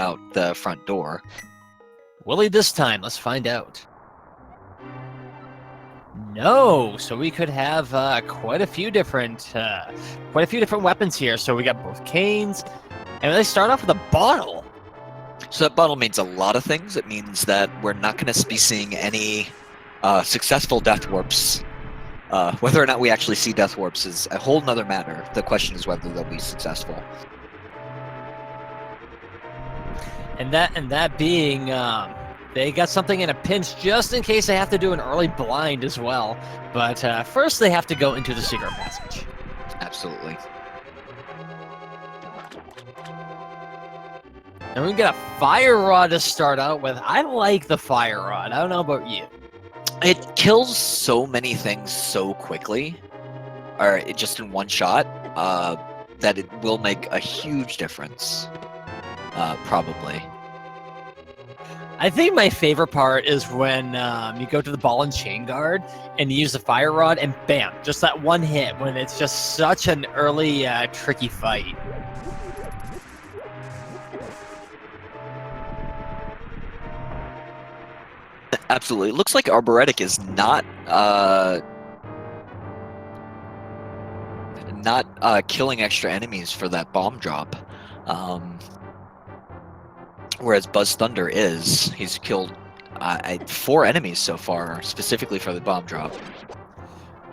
out the front door. Will he this time? Let's find out. No, so we could have quite a few different weapons here. So we got both canes, and they start off with a bottle. So that bottle means a lot of things. It means that we're not going to be seeing any successful death warps. Whether or not we actually see death warps is a whole nother matter. The question is whether they'll be successful. And that being, they got something in a pinch just in case they have to do an early blind as well. But first they have to go into the secret passage. Absolutely. And we got a fire rod to start out with. I like the fire rod. I don't know about you. It kills so many things so quickly, or just in one shot, that it will make a huge difference. Probably. I think my favorite part is when you go to the ball and chain guard and you use the fire rod and bam, just that one hit when it's just such an early tricky fight. Absolutely. It looks like arboretic is not killing extra enemies for that bomb drop. Whereas BuzzThunder is. He's killed 4 enemies so far, specifically for the bomb drop.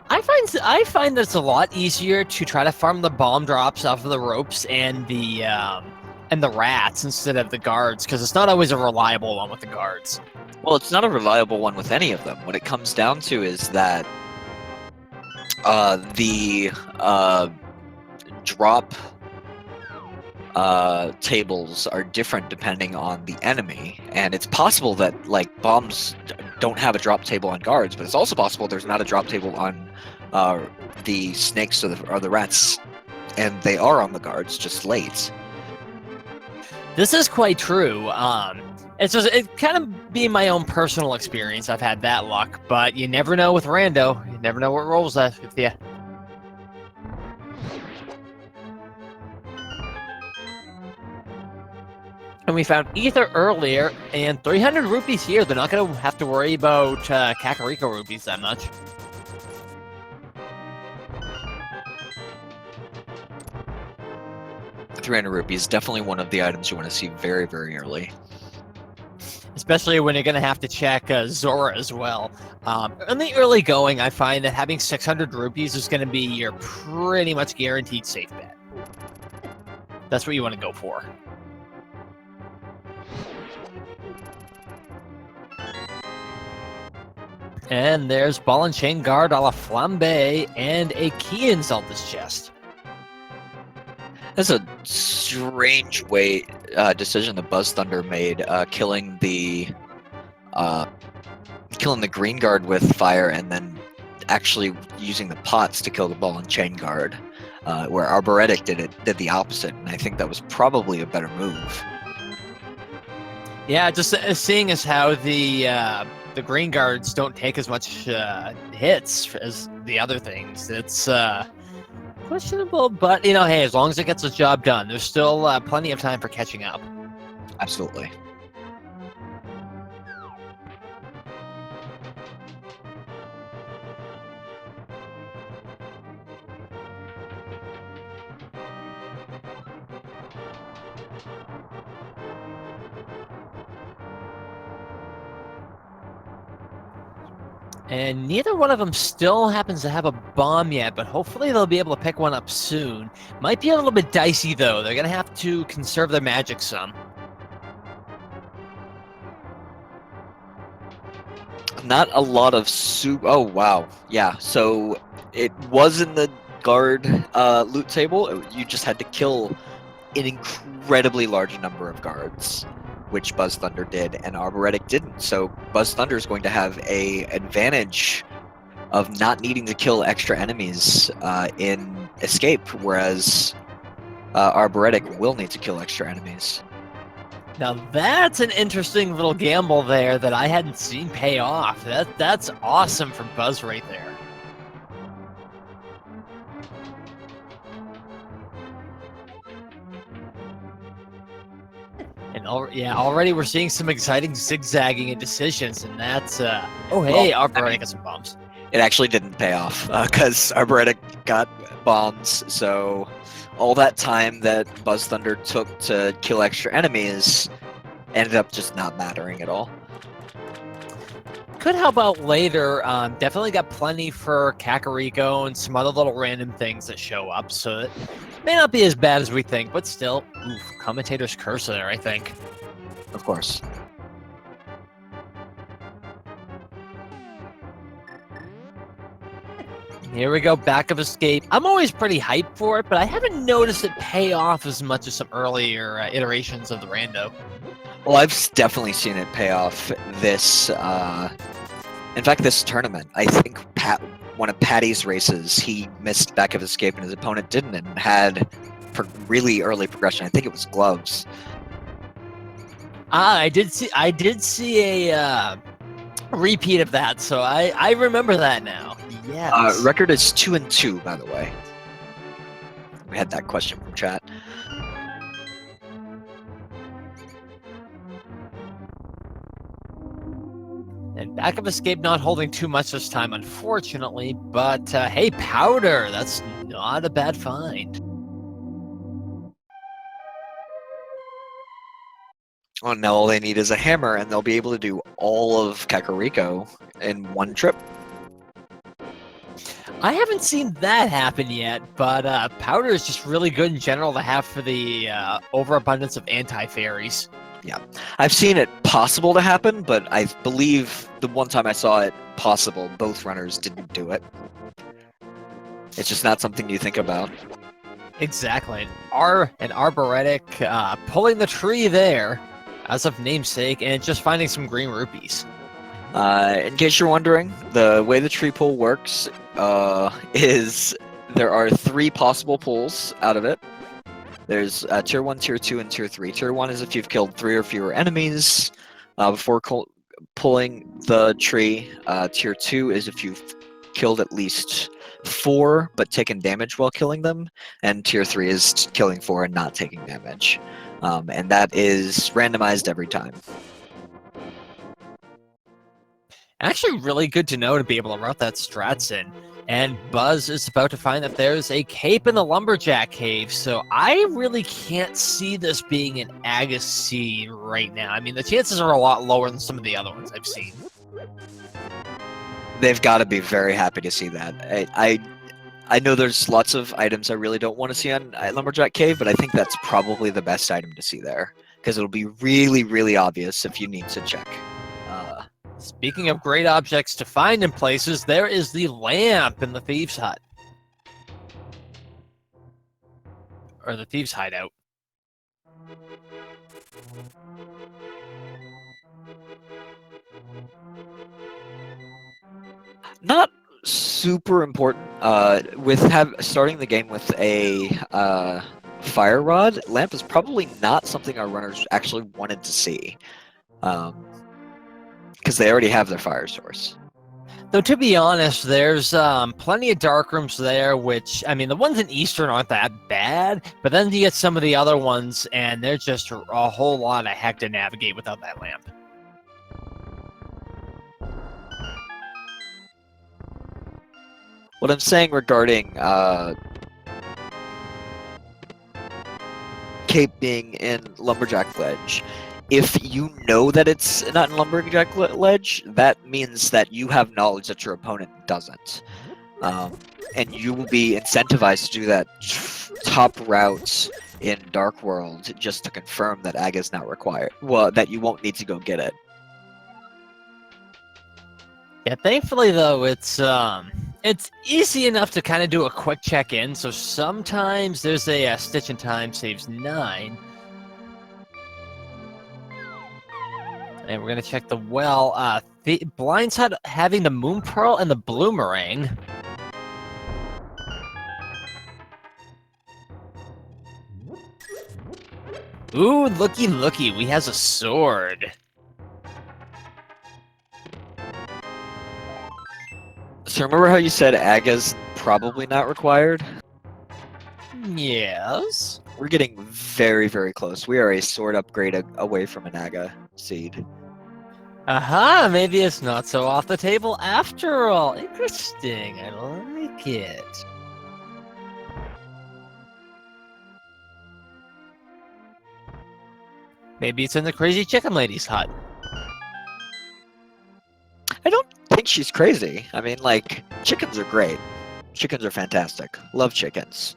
I find that it's a lot easier to try to farm the bomb drops off of the ropes and the rats instead of the guards, because it's not always a reliable one with the guards. Well, it's not a reliable one with any of them. What it comes down to is that the drop tables are different depending on the enemy, and it's possible that like bombs don't have a drop table on guards, but it's also possible there's not a drop table on the snakes or the rats, and they are on the guards, just late. This is quite true. It kind of being my own personal experience. I've had that luck, but you never know with rando. You never know what rolls that with you. And we found ether earlier, and 300 rupees here. They're not going to have to worry about Kakariko rupees that much. ₹300 definitely one of the items you want to see very, very early. Especially when you're going to have to check Zora as well. In the early going, I find that having 600 rupees is going to be your pretty much guaranteed safe bet. That's what you want to go for. And there's Ball and Chain Guard a la Flambe and a key in Zelda's chest. That's a strange decision that BuzzThunder made, killing the green guard with fire and then actually using the pots to kill the ball and chain guard, where arboretic did the opposite, and I think that was probably a better move. Yeah, just seeing as how the green guards don't take as much hits as the other things, it's questionable, but hey, as long as it gets the job done, there's still plenty of time for catching up. Absolutely. And neither one of them still happens to have a bomb yet, but hopefully they'll be able to pick one up soon. Might be a little bit dicey, though. They're going to have to conserve their magic some. Not a lot of oh, wow. Yeah, so it was in the guard loot table. You just had to kill an incredibly large number of guards, which BuzzThunder did, and arboretic didn't. So BuzzThunder is going to have an advantage of not needing to kill extra enemies in escape, whereas arboretic will need to kill extra enemies. Now that's an interesting little gamble there that I hadn't seen pay off. That's awesome from Buzz right there. And Yeah, already we're seeing some exciting zigzagging and decisions, and that's oh hey, Well, arboretic got some bombs. It actually didn't pay off because arboretic got bombs. So all that time that BuzzThunder took to kill extra enemies ended up just not mattering at all. Could help out later. Definitely got plenty for Kakariko and some other little random things that show up, so it may not be as bad as we think, but still, oof, commentator's curse there, I think. Of course. Here we go, back of escape. I'm always pretty hyped for it, but I haven't noticed it pay off as much as some earlier iterations of the rando. Well, I've definitely seen it pay off this. In fact, this tournament, I think one of Patty's races, he missed back of escape and his opponent didn't, and had really early progression. I think it was gloves. I did see a repeat of that, so I remember that now. Yes. Record is 2-2, by the way. We had that question from chat. And back of escape not holding too much this time, unfortunately. But hey, powder, that's not a bad find. Oh, now all they need is a hammer, and they'll be able to do all of Kakariko in one trip. I haven't seen that happen yet, but powder is just really good in general to have for the overabundance of anti-fairies. Yeah, I've seen it possible to happen, but I believe the one time I saw it possible, both runners didn't do it. It's just not something you think about. Exactly. An arboretic pulling the tree there, as of namesake, and just finding some green rupees. In case you're wondering, the way the tree pull works is there are 3 possible pulls out of it. There's Tier 1, Tier 2, and Tier 3. Tier 1 is if you've killed 3 or fewer enemies before pulling the tree. Tier 2 is if you've killed at least 4 but taken damage while killing them. And Tier 3 is killing 4 and not taking damage. And that is randomized every time. Actually, really good to know to be able to route that strats in. And Buzz is about to find that there's a cape in the Lumberjack Cave, so I really can't see this being an Agus seed right now. I mean, the chances are a lot lower than some of the other ones I've seen. They've got to be very happy to see that. I know there's lots of items I really don't want to see on Lumberjack Cave, but I think that's probably the best item to see there, because it'll be really, really obvious if you need to check. Speaking of great objects to find in places, there is the lamp in the Thieves' Hut. Or the Thieves' Hideout. Not super important. With starting the game with a fire rod, lamp is probably not something our runners actually wanted to see. Because they already have their fire source. Though, to be honest, there's plenty of dark rooms there, which, I mean, the ones in Eastern aren't that bad, but then you get some of the other ones, and they're just a whole lot of heck to navigate without that lamp. What I'm saying regarding Cape being in Lumberjack Ledge, if you know that it's not in Lumberjack Ledge, that means that you have knowledge that your opponent doesn't. And you will be incentivized to do that top route in Dark World just to confirm that Aga is not required. Well, that you won't need to go get it. Yeah, thankfully, though, it's easy enough to kind of do a quick check-in, so sometimes there's a Stitch in Time saves 9. And we're going to check the well. The Blindside having the Moon Pearl and the Bloomerang. Ooh, looky, we has a sword. So remember how you said Aga's probably not required? Yes. We're getting very, very close. We are a sword upgrade away from an Aga seed. Aha, maybe it's not so off the table after all. Interesting, I like it. Maybe it's in the crazy chicken lady's hut. I don't think she's crazy. I mean, like, chickens are great. Chickens are fantastic. Love chickens.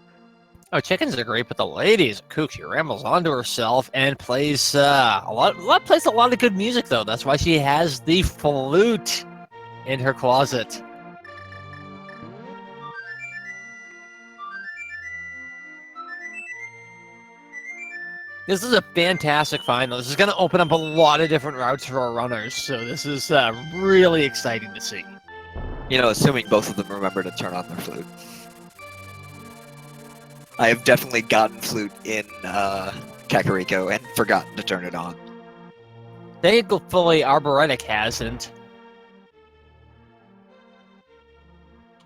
Oh, chickens are great, but the lady's a kook. She rambles onto herself and plays plays a lot of good music though. That's why she has the flute in her closet. This is a fantastic find, though. This is going to open up a lot of different routes for our runners, so this is really exciting to see. You know, assuming both of them remember to turn on their flute. I have definitely gotten flute in Kakariko and forgotten to turn it on. Thankfully, Arboretic hasn't.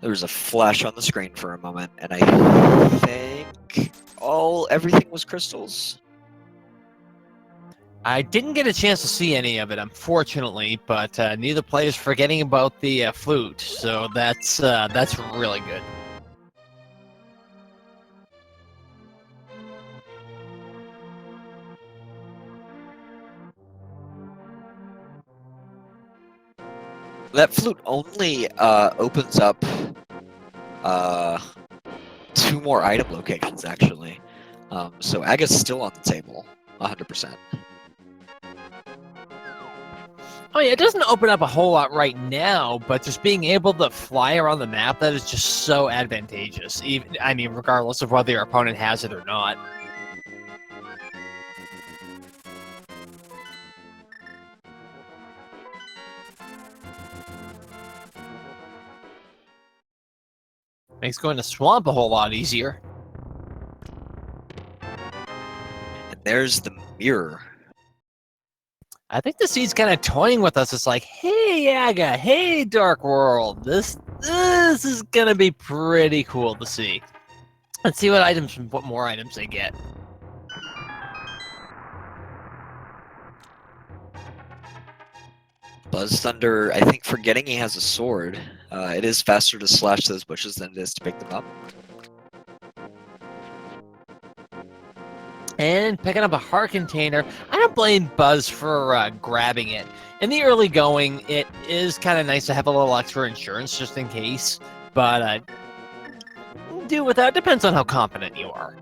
There was a flash on the screen for a moment, and I think everything was crystals. I didn't get a chance to see any of it, unfortunately, but neither player's forgetting about the flute, so that's really good. That flute only opens up 2 more item locations, actually. So Aga's still on the table, 100%. Oh yeah, it doesn't open up a whole lot right now, but just being able to fly around the map, that is just so advantageous. I mean, regardless of whether your opponent has it or not. Makes going to swamp a whole lot easier. And there's the mirror. I think the seed's kind of toying with us. It's like, hey, Aga, hey, Dark World. This is gonna be pretty cool to see. Let's see what more items they get. BuzzThunder, I think forgetting he has a sword, it is faster to slash those bushes than it is to pick them up. And picking up a heart container. I don't blame Buzz for grabbing it. In the early going, it is kind of nice to have a little extra insurance just in case. But do without. Depends on how confident you are.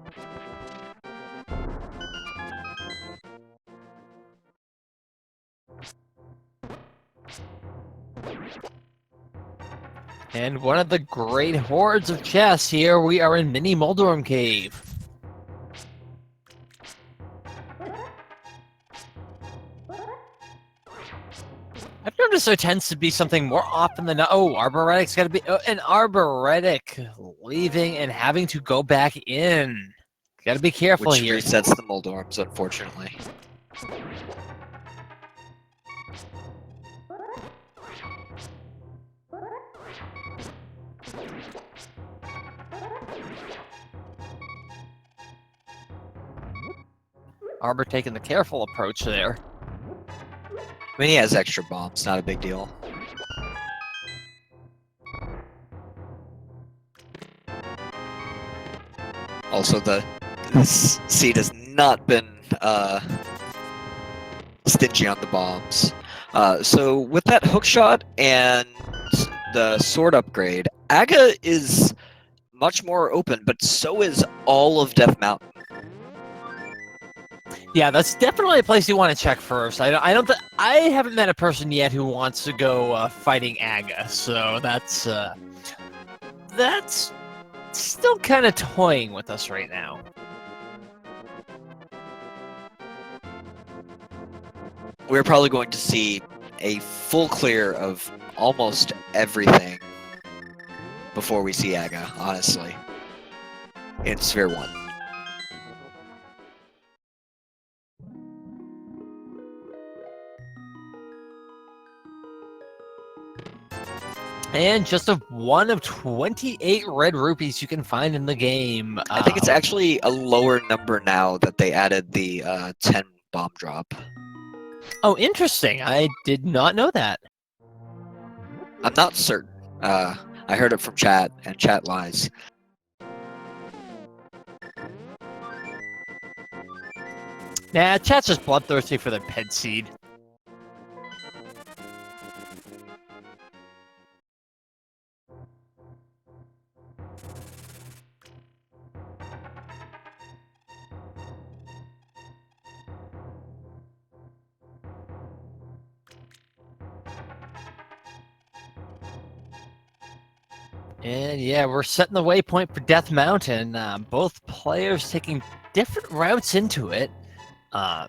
And one of the great hordes of chests here, we are in Mini Moldorm Cave. I've noticed there tends to be something more often than not. Oh, Arboretic's got to be an Arboretic leaving and having to go back in. Got to be careful Which here. resets the Moldorms, unfortunately. Arbor taking the careful approach there. I mean, he has extra bombs, not a big deal. Also, this seed has not been stingy on the bombs. So with that hookshot and the sword upgrade, Aga is much more open, but so is all of Death Mountain. Yeah, that's definitely a place you want to check first. I haven't met a person yet who wants to go fighting Aga, so that's still kind of toying with us right now. We're probably going to see a full clear of almost everything before we see Aga, honestly, in Sphere 1. And just one of 28 red rupees you can find in the game. I think it's actually a lower number now that they added the 10 bomb drop. Oh, interesting. I did not know that. I'm not certain. I heard it from chat, and chat lies. Nah, chat's just bloodthirsty for the ped seed. And yeah, we're setting the waypoint for Death Mountain. Both players taking different routes into it. Yeah,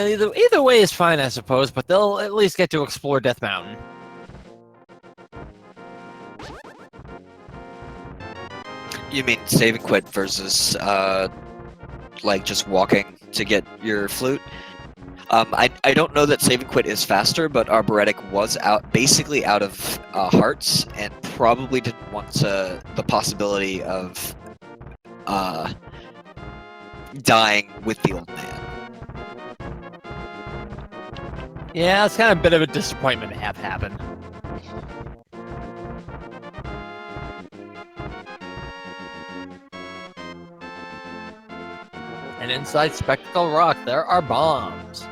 either way is fine, I suppose, but they'll at least get to explore Death Mountain. You mean save and quit versus like just walking to get your flute? I don't know that save and quit is faster, but arboretic was basically out of hearts and probably didn't want the possibility of dying with the old man. Yeah, it's kind of a bit of a disappointment to have happen. And inside Spectacle Rock, there are bombs.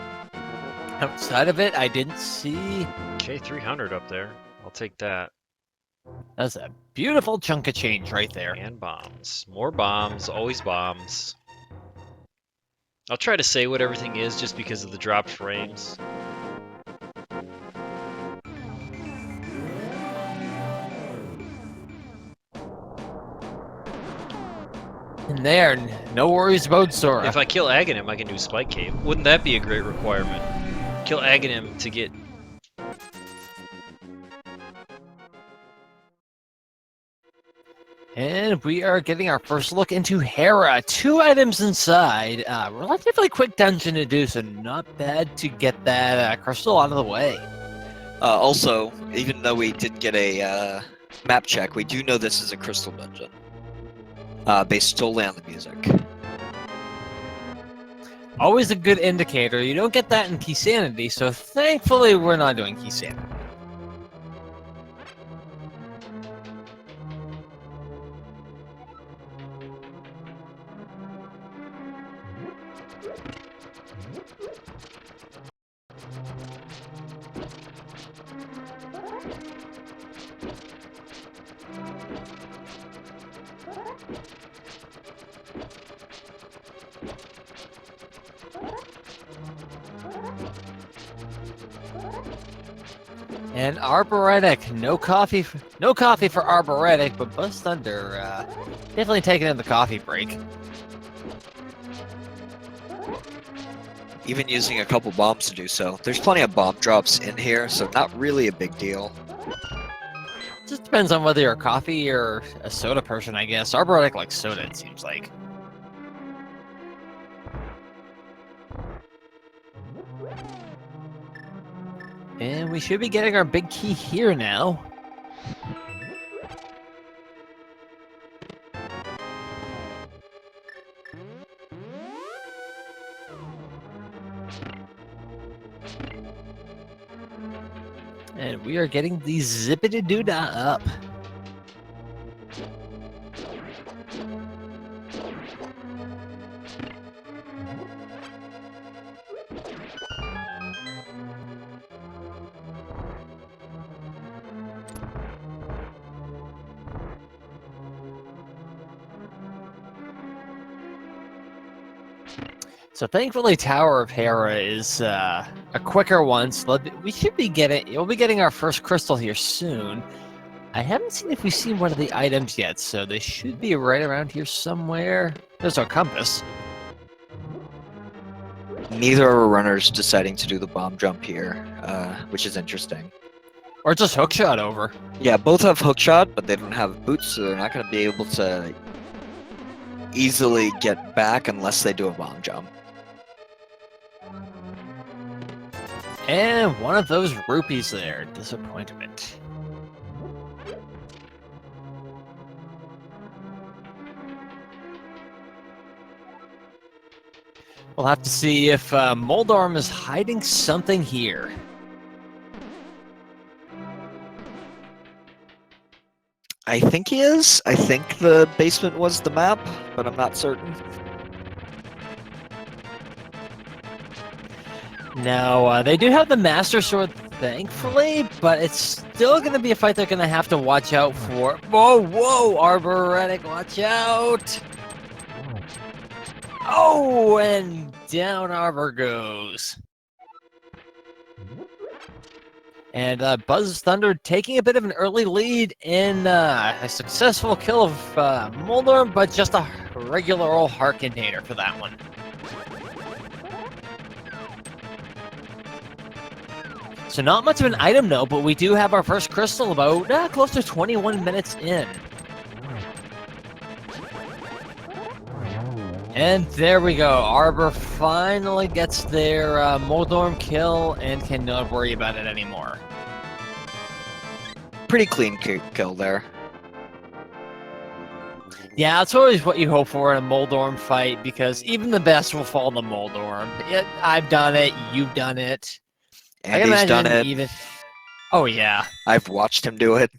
Outside of it, I didn't see... K300 up there. I'll take that. That's a beautiful chunk of change right there. And bombs. More bombs. Always bombs. I'll try to say what everything is just because of the dropped frames. And there, no worries about Sora. If I kill Aghanim, I can do Spike Cave. Wouldn't that be a great requirement? Kill Aghanim to get... And we are getting our first look into Hera. 2 items inside. Relatively quick dungeon to do, so not bad to get that crystal out of the way. Also, even though we didn't get a map check, we do know this is a crystal dungeon. Based solely on the music. Always a good indicator. You don't get that in Key Sanity, so thankfully we're not doing Key Sanity. And arboretic, no coffee for arboretic, but BuzzThunder definitely taking in the coffee break. Even using a couple bombs to do so. There's plenty of bomb drops in here, so not really a big deal. Just depends on whether you're a coffee or a soda person, I guess. Arboretic likes soda, it seems like. And we should be getting our big key here now. And we are getting the zippity-doo-dah up. So thankfully, Tower of Hera is a quicker one. So we should be we'll be getting our first crystal here soon. I haven't seen if we've seen one of the items yet, so they should be right around here somewhere. There's our compass. Neither are runners deciding to do the bomb jump here, which is interesting. Or just hookshot over. Yeah, both have hookshot, but they don't have boots, so they're not going to be able to easily get back unless they do a bomb jump. And one of those rupees there. Disappointment. We'll have to see if Moldorm is hiding something here. I think he is. I think the basement was the map, but I'm not certain. Now, they do have the Master Sword, thankfully, but it's still going to be a fight they're going to have to watch out for. Whoa, whoa, arboretic, watch out! Oh, and down Arbor goes. And BuzzThunder taking a bit of an early lead in a successful kill of Moldorm, but just a regular old heart container for that one. So not much of an item, though, but we do have our first crystal about close to 21 minutes in. And there we go. Arbor finally gets their Moldorm kill and cannot worry about it anymore. Pretty clean kill there. Yeah, that's always what you hope for in a Moldorm fight, because even the best will fall to Moldorm. I've done it. You've done it. Andy's done it. Oh, yeah. I've watched him do it.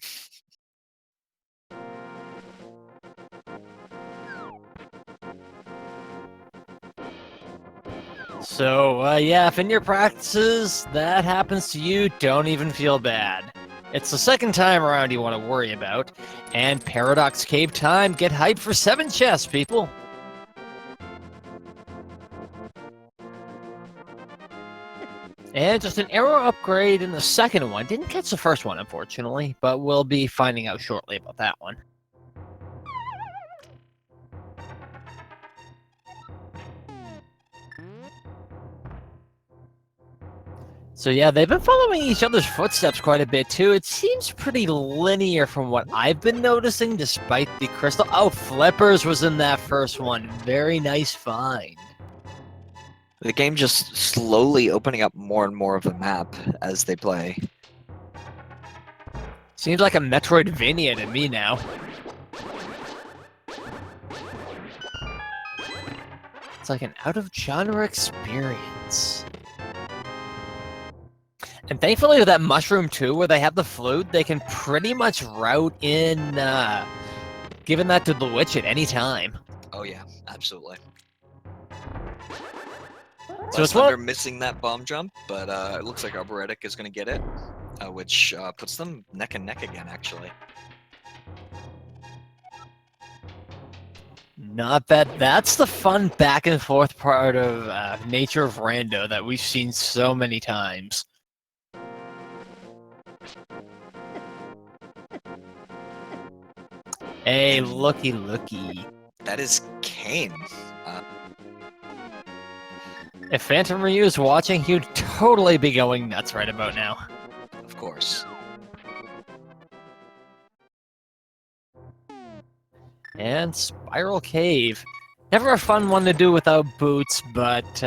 So, yeah, if in your practices that happens to you, don't even feel bad. It's the second time around you want to worry about. And Paradox Cave time, get hyped for 7 chests, people! And just an arrow upgrade in the second one. Didn't catch the first one, unfortunately, but we'll be finding out shortly about that one. So yeah, they've been following each other's footsteps quite a bit too. It seems pretty linear from what I've been noticing, despite the crystal. Oh, Flippers was in that first one. Very nice find. The game just slowly opening up more and more of the map as they play. Seems like a Metroidvania to me now. It's like an out-of-genre experience. And thankfully with that mushroom too, where they have the flute, they can pretty much route in, giving that to the witch at any time. Oh yeah, absolutely. So it's they're missing that bomb jump, but it looks like Arboretic is going to get it, which puts them neck and neck again, actually. Not bad. That's the fun back and forth part of Nature of Rando that we've seen so many times. Hey, looky, looky. That is Kane. If Phantom Ryu is watching, he'd totally be going nuts right about now. Of course. And Spiral Cave. Never a fun one to do without boots, but,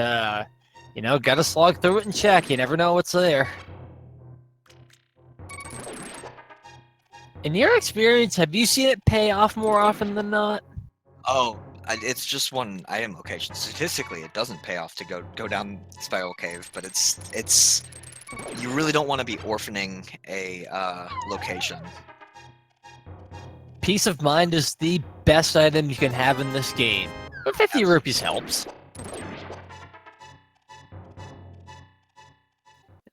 you know, gotta slog through it and check. You never know what's there. In your experience, have you seen it pay off more often than not? Oh, it's just one item location. Statistically, it doesn't pay off to go down Spiral Cave, but it's you really don't want to be orphaning a location. Peace of mind is the best item you can have in this game. But 50 rupees helps.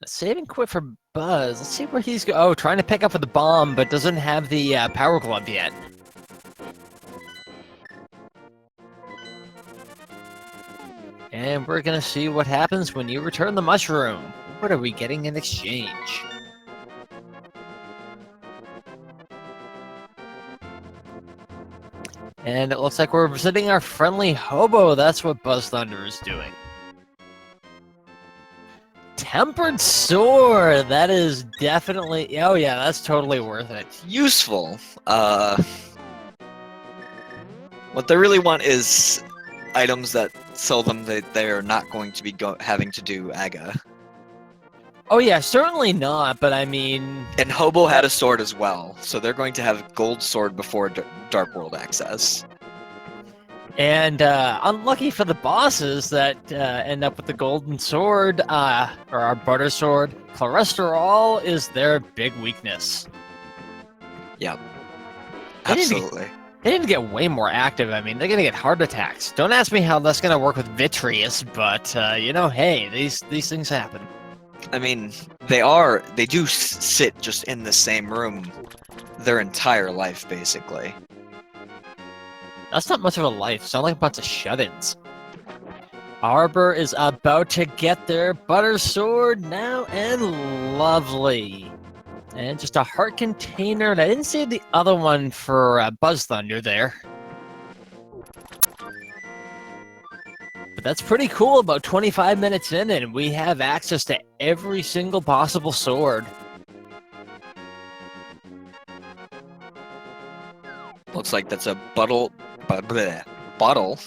Save and quit for Buzz. Let's see where he's oh, trying to pick up with the bomb, but doesn't have the power glove yet. And we're gonna see what happens when you return the mushroom. What are we getting in exchange? And it looks like we're visiting our friendly hobo. That's what BuzzThunder is doing. Tempered sword. That is definitely. Oh yeah, that's totally worth it. Useful. What they really want is items that sell them that they are not going to be having to do AGA. Oh yeah, certainly not. But I mean, and Hobo had a sword as well, so they're going to have gold sword before Dark World access. And unlucky for the bosses that end up with the golden sword, or our butter sword, cholesterol is their big weakness. Yep. They need to get- Absolutely. They need to get way more active. I mean, they're gonna get heart attacks. Don't ask me how that's gonna work with vitreous, but you know, hey, these things happen. I mean, they do sit just in the same room their entire life, basically. That's not much of a life. Sound like a bunch of shut-ins. Arbor is about to get their butter sword now, and lovely. And just a heart container, and I didn't see the other one for BuzzThunder there. But that's pretty cool. About 25 minutes in, and we have access to every single possible sword. Looks like that's a bottle, a bottle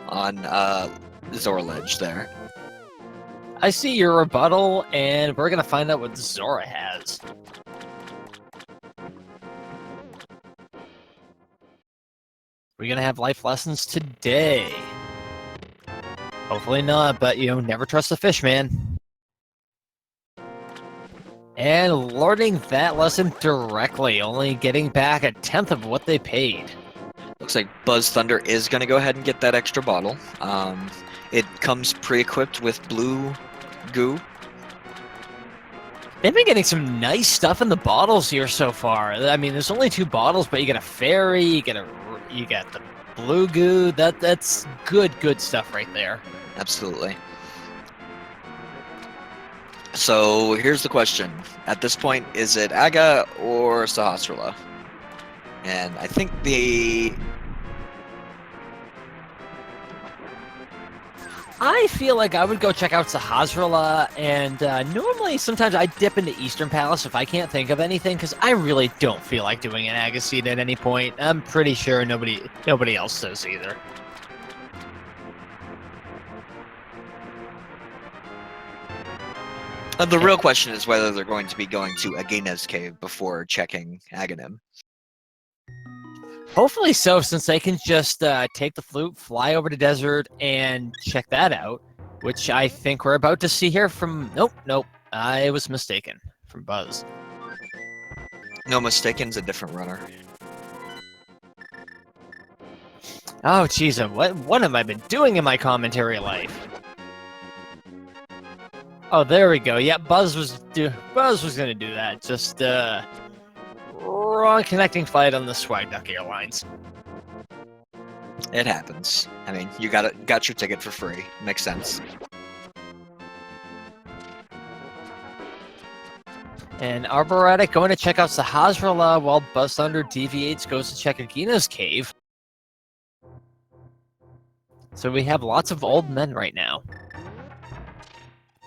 on Zorledge there. I see your rebuttal, and we're gonna find out what Zora has. We're gonna have life lessons today. Hopefully not, but you know, never trust a fish, man. And learning that lesson directly, only getting back 1/10 of what they paid. Looks like BuzzThunder is going to go ahead and get that extra bottle. It comes pre-equipped with blue goo. They've been getting some nice stuff in the bottles here so far. I mean, there's only 2 bottles, but you get a fairy, you get the blue goo. That's good stuff right there. Absolutely. So here's the question. At this point, is it Aga or Sahasrara? And I think I feel like I would go check out Sahasrara, and normally sometimes I dip into Eastern Palace if I can't think of anything, because I really don't feel like doing an Agaseed at any point. I'm pretty sure nobody else does either. the real question is whether they're going to be going to Agina's cave before checking Aghanim. Hopefully so, since they can just take the flute, fly over to desert, and check that out, which I think we're about to see here from... Nope, I was mistaken. From Buzz. No, mistaken's a different runner. Oh, jeez, what have I been doing in my commentary life? Oh, there we go. Yeah, Buzz was gonna do that. Just wrong connecting flight on the Swag Duck Airlines. It happens. I mean, you got your ticket for free. Makes sense. And Arboretic going to check out Sahasrara while BuzzThunder deviates, goes to check Agina's cave. So we have lots of old men right now.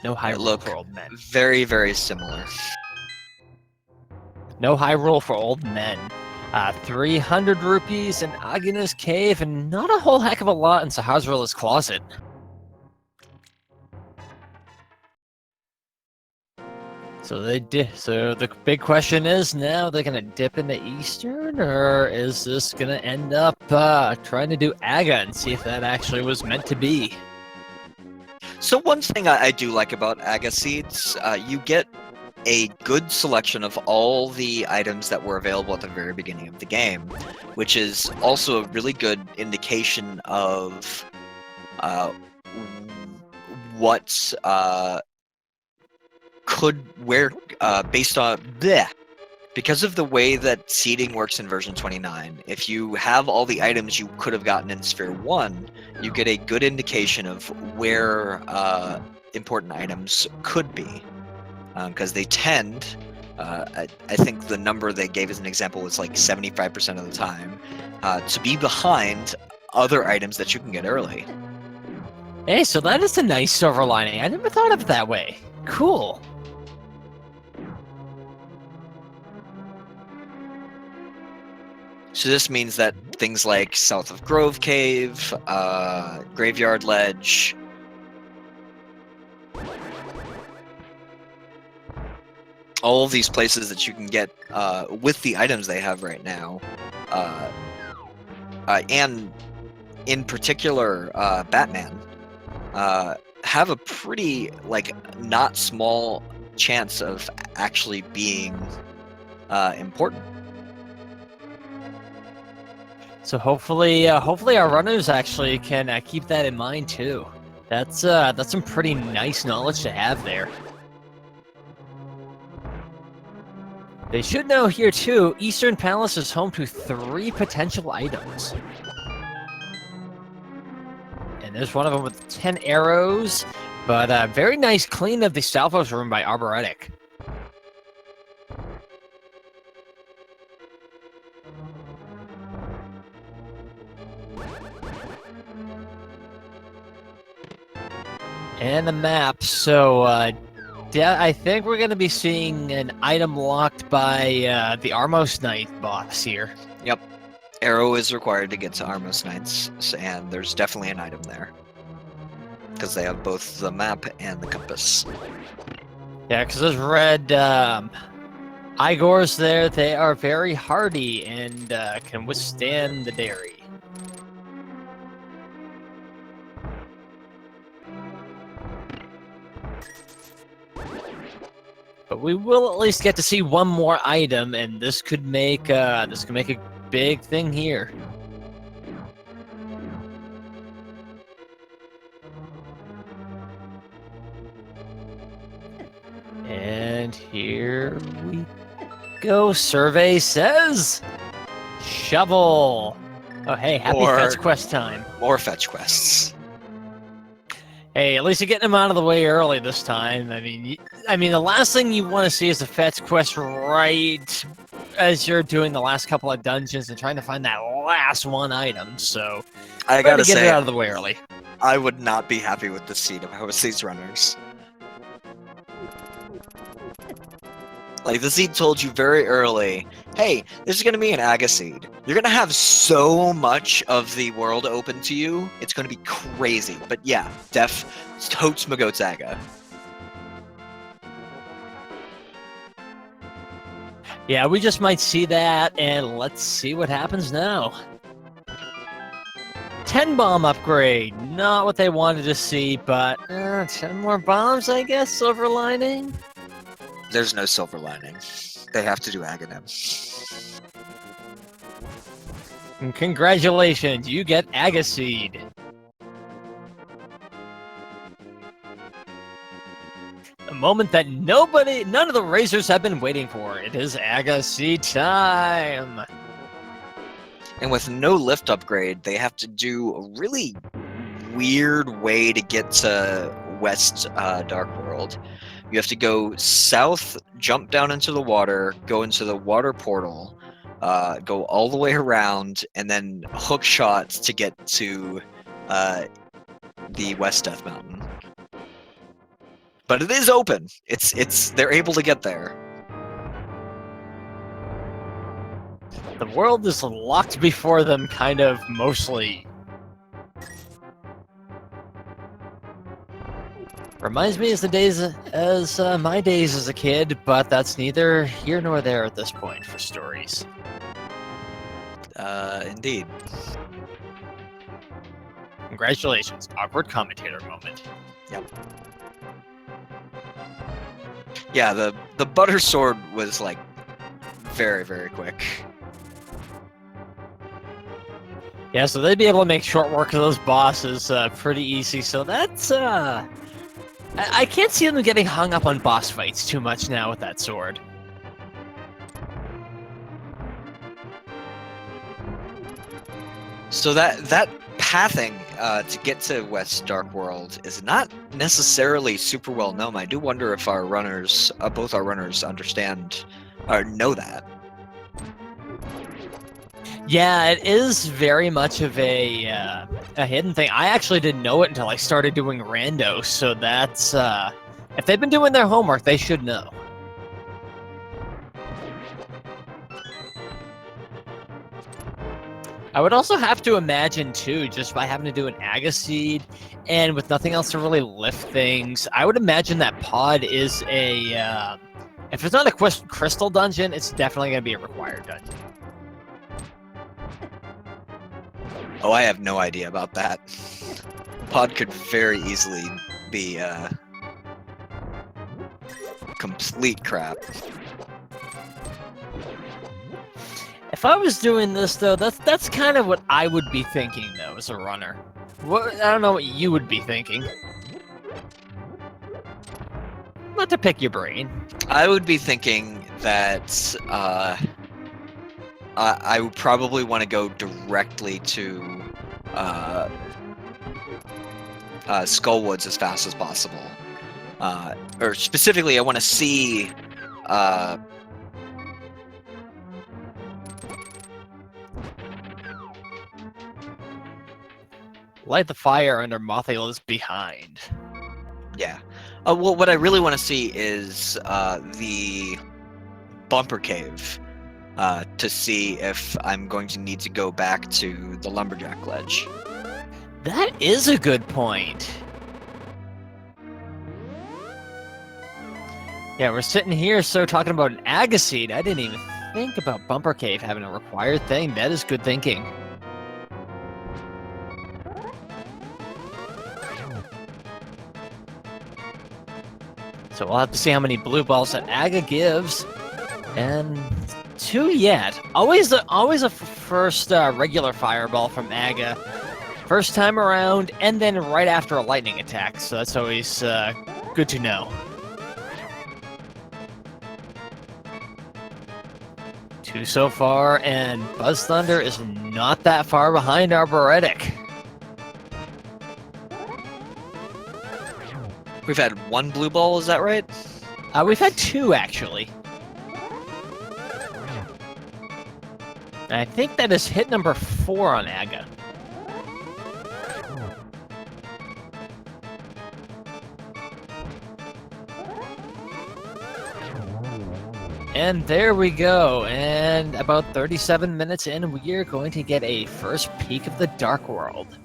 No high rule for old men. Very, very similar. No high rule for old men. 300 rupees in Agina's cave, and not a whole heck of a lot in Sahasrara's closet. So the big question is now they're gonna dip into Eastern, or is this gonna end up trying to do Aga and see if that actually was meant to be? So one thing I do like about Agaseeds, you get a good selection of all the items that were available at the very beginning of the game, which is also a really good indication of what based on because of the way that seeding works in version 29. If you have all the items you could have gotten in Sphere 1, you get a good indication of where important items could be. Because they tend, I think the number they gave as an example was like 75% of the time, to be behind other items that you can get early. Hey, so that is a nice silver lining. I never thought of it that way. Cool. So this means that things like south of Grove Cave, Graveyard Ledge, all of these places that you can get with the items they have right now and in particular Batman, have a pretty not small chance of actually being important. So hopefully our runners actually can keep that in mind too. That's some pretty nice knowledge to have there. They should know here too, Eastern Palace is home to 3 potential items. And there's one of them with 10 arrows, but very nice clean of the Stalfos room by Arboretic. And the map, so I think we're going to be seeing an item locked by the Armos Knight boss here. Yep. Arrow is required to get to Armos Knights, and there's definitely an item there. Because they have both the map and the compass. Yeah, because those red Igors there, they are very hardy and can withstand the dairy. But we will at least get to see one more item, and this could make a big thing here. And here we go. Survey says shovel. Oh, hey, happy fetch quest time. More fetch quests. Hey, at least you're getting them out of the way early this time. I mean, the last thing you want to see is a fetch quest right as you're doing the last couple of dungeons and trying to find that last one item. So I gotta get say, it out of the way early. I would not be happy with the seed if I was these runners. Like, the seed told you very early, hey, this is going to be an Aga seed. You're going to have so much of the world open to you, it's going to be crazy. But yeah, totes Magotes Aga. Yeah, we just might see that, and let's see what happens now. 10 bomb upgrade, not what they wanted to see, but 10 more bombs, I guess, silver lining? There's no silver lining. They have to do Aghanim. And congratulations, you get Agaseed. A moment that none of the Razors have been waiting for. It is Agaseed time. And with no lift upgrade, they have to do a really weird way to get to West Dark World. You have to go south, jump down into the water, go into the water portal, go all the way around, and then hook shots to get to the West Death Mountain. But it is open. They're able to get there. The world is locked before them, kind of, mostly. Reminds me as my days as a kid, but that's neither here nor there at this point for stories. Indeed. Congratulations, awkward commentator moment. Yep. Yeah, the butter sword was like very, very quick. Yeah, so they'd be able to make short work of those bosses pretty easy. So that's I can't see them getting hung up on boss fights too much now with that sword. So that pathing to get to West Dark World is not necessarily super well known. I do wonder if our runners, both our runners, understand or know that. Yeah, it is very much of a hidden thing. I actually didn't know it until I started doing rando, so that's if they've been doing their homework, they should know. I would also have to imagine too, just by having to do an Agaseed and with nothing else to really lift things, I would imagine that pod is a if it's not a crystal dungeon, it's definitely going to be a required dungeon. Oh, I have no idea about that. Pod could very easily be complete crap. If I was doing this though, that's kind of what I would be thinking though as a runner. I don't know what you would be thinking. Not to pick your brain. I would be thinking that I would probably want to go directly to Skullwoods as fast as possible. Or specifically, I want to see Light the fire under Mothila's behind. yeah. Well, what I really want to see is the bumper cave to see if I'm going to need to go back to the lumberjack ledge. That is a good point. Yeah, we're sitting here so talking about an agaseed. I didn't even think about Bumper Cave having a required thing. That is good thinking. So we'll have to see how many blue balls that Aga gives. And 2 yet. Always a first regular fireball from Aga. First time around, and then right after a lightning attack. So that's always good to know. 2 so far, and BuzzThunder is not that far behind Arboretic. We've had 1 blue ball, is that right? We've had 2 actually. And I think that is hit number 4 on Aga. And there we go, and about 37 minutes in, we are going to get a first peek of the Dark World.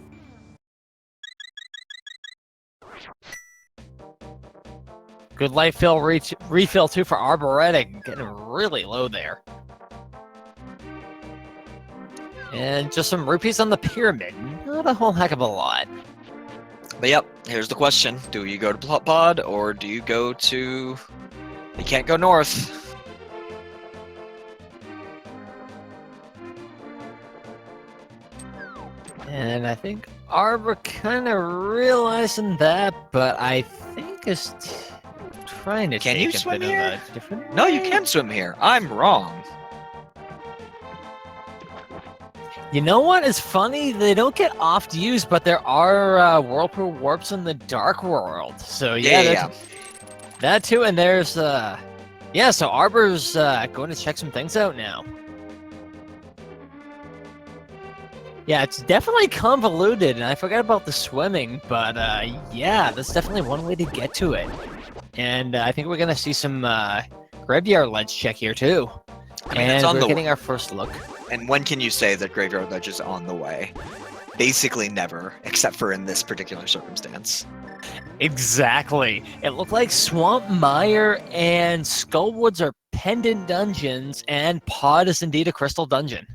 Good life fill refill too for Arboretic, getting really low there. And just some rupees on the pyramid, not a whole heck of a lot. But yep, here's the question. Do you go to Pod, or do you go to... You can't go north. And I think Arbor kind of realizing that, but I think is trying to Can take you a swim bit here? of a different No, you way. can swim here. I'm wrong. You know what is funny? They don't get oft used, but there are whirlpool warps in the Dark World. So yeah, that too. And there's yeah. So Arbor's going to check some things out now. Yeah, it's definitely convoluted, and I forgot about the swimming, but yeah, that's definitely one way to get to it. And I think we're gonna see some graveyard ledge check here too. I mean, and it's on we're the getting our first look. And when can you say that Graveyard Ledge is on the way? Basically never, except for in this particular circumstance. Exactly. It looked like Swamp Mire and Skullwoods are pendant dungeons, and Pod is indeed a crystal dungeon.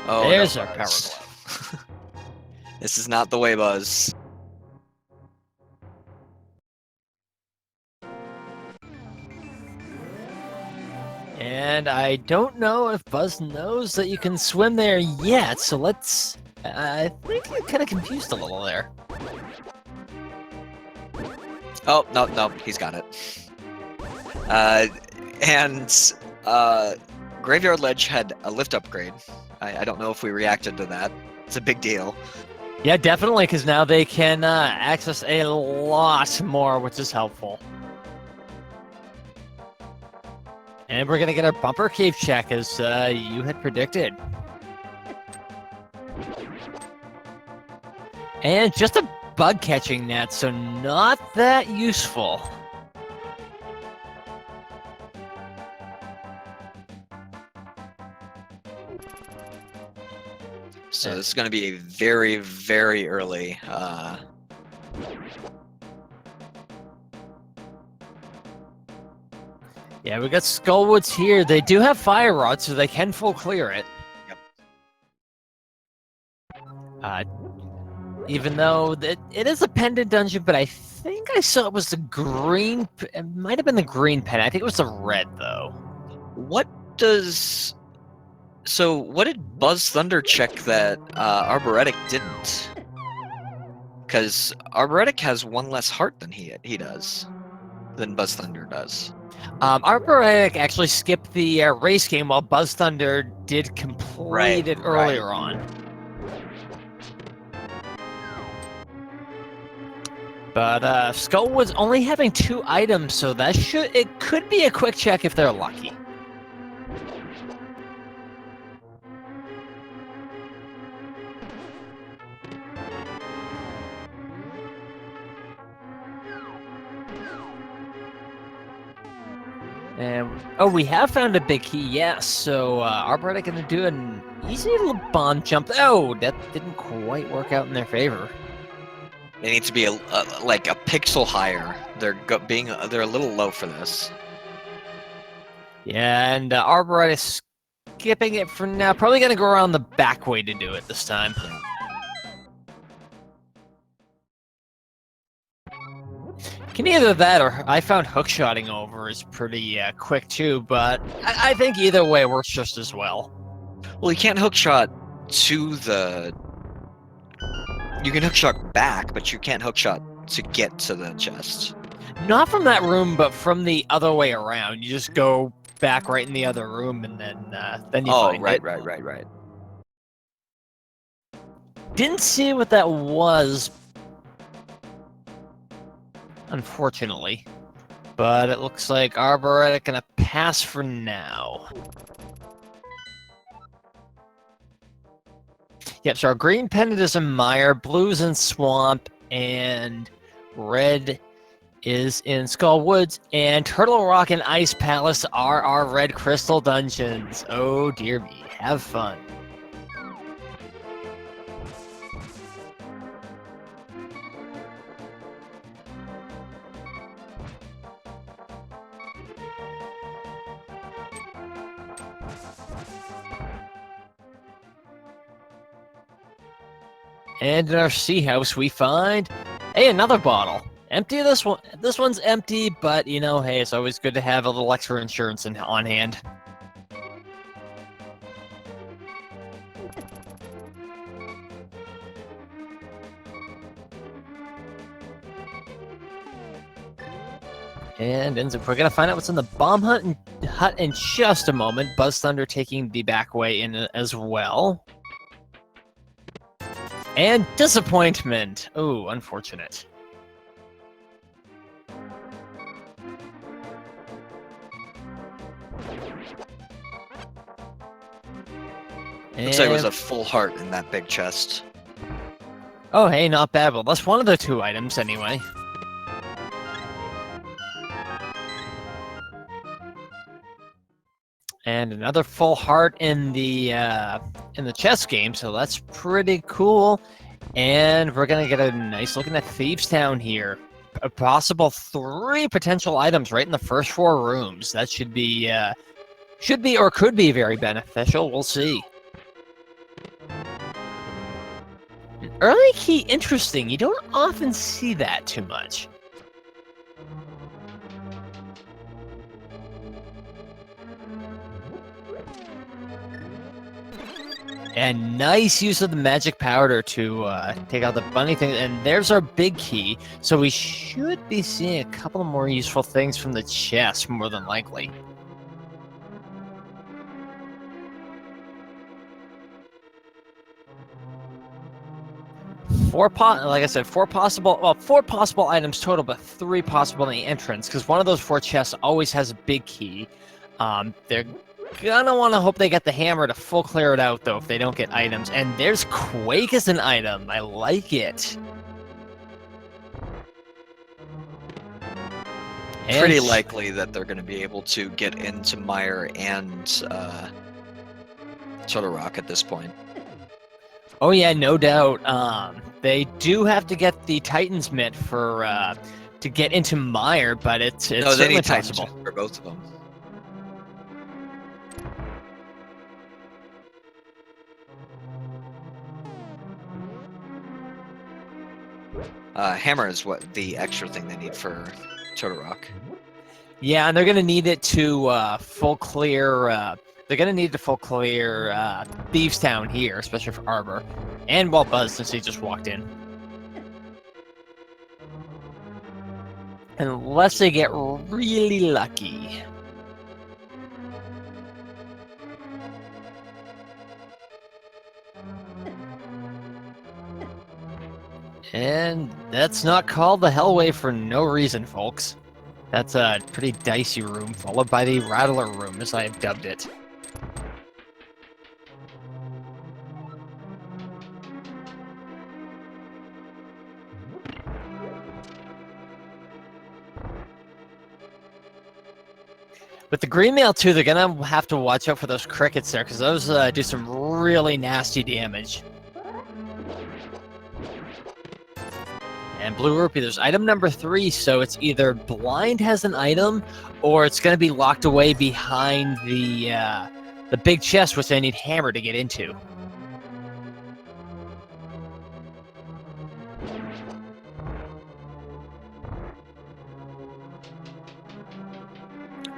Oh, There's no, our power Buzz. glove. This is not the way, Buzz. And I don't know if Buzz knows that you can swim there yet, so let's... I think I kind of confused a little there. Oh, no, he's got it. And Graveyard Ledge had a lift upgrade. I don't know if we reacted to that. It's a big deal. Yeah, definitely, because now they can access a lot more, which is helpful. And we're going to get our bumper cave check, as you had predicted. And just a bug catching net, so not that useful. So this is going to be a very, very early Yeah, we got Skullwoods here. They do have Fire Rod, so they can full clear it. Yep. Even though it is a pendant dungeon, but I think I saw it was the green. It might have been the green pen. I think it was the red, though. What does... So, what did BuzzThunder check that Arboretic didn't? Because Arboretic has one less heart than he does, than BuzzThunder does. Arboretic actually skipped the race game while BuzzThunder did complete it earlier on. But Skullwood's only having 2 items, so it could be a quick check if they're lucky. And we have found a big key, yes. So Arboretic gonna do an easy little bomb jump. Oh, that didn't quite work out in their favor. They need to be like a pixel higher. They're a little low for this. Yeah, and Arboretic is skipping it for now. Probably gonna go around the back way to do it this time. Can either that or I found hookshotting over is pretty quick too, but I think either way works just as well. Well, you can't hookshot to the... You can hookshot back, but you can't hookshot to get to the chest. Not from that room, but from the other way around. You just go back right in the other room, and then you find it. Right. Didn't see what that was, unfortunately. But it looks like Arboretic gonna pass for now. Yep, so our green pendant is in Mire, blue's in Swamp, and red is in Skull Woods, and Turtle Rock and Ice Palace are our red crystal dungeons. Oh dear me, have fun. And in our sea house, we find, hey, another bottle. Empty this one. This one's empty, but you know, hey, it's always good to have a little extra insurance on hand. And we're gonna find out what's in the bomb hut in just a moment. BuzzThunder taking the back way in as well. And disappointment. Oh, unfortunate. Looks like it was a full heart in that big chest. Oh, hey, not bad. Well, that's one of the 2 items anyway. And another full heart in the chess game, so that's pretty cool. And we're gonna get a nice look at Thieves Town here. A possible 3 potential items right in the first 4 rooms. That should be or could be very beneficial. We'll see. An early key, interesting. You don't often see that too much. And nice use of the magic powder to take out the bunny thing. And there's our big key. So we should be seeing a couple more useful things from the chest, more than likely. Like I said, 4 possible items total, but 3 possible in the entrance, because one of those 4 chests always has a big key. They're gonna want to hope they get the hammer to full clear it out, though, if they don't get items. And there's Quake as an item. I like it. Pretty likely that they're going to be able to get into Mire and Turtle Rock at this point. Oh yeah, no doubt. They do have to get the Titan's Mitt for to get into Mire, but it's no, they need possible Titans for both of them. Hammer is what the extra thing they need for Totorock. Yeah, and they're gonna need it to full clear. They're gonna need to full clear Thieves Town here, especially for Arbor, and well, Buzz since he just walked in. Unless they get really lucky. And that's not called the Hellway for no reason, folks. That's a pretty dicey room, followed by the Rattler room, as I have dubbed it. With the green mail too, they're gonna have to watch out for those crickets there, because those do some really nasty damage. And Blue Rupee, there's item number 3, so it's either Blind has an item, or it's gonna be locked away behind the big chest, which I need Hammer to get into.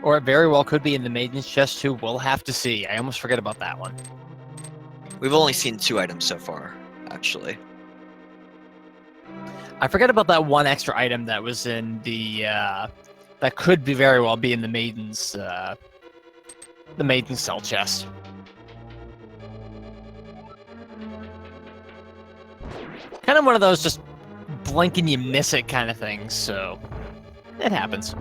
Or it very well could be in the Maiden's chest too. We'll have to see. I almost forget about that one. We've only seen 2 items so far, actually. I forget about that one extra item that was in the that could be very well be in the Maiden's cell chest. Kind of one of those just blink and you miss it kind of things, so it happens.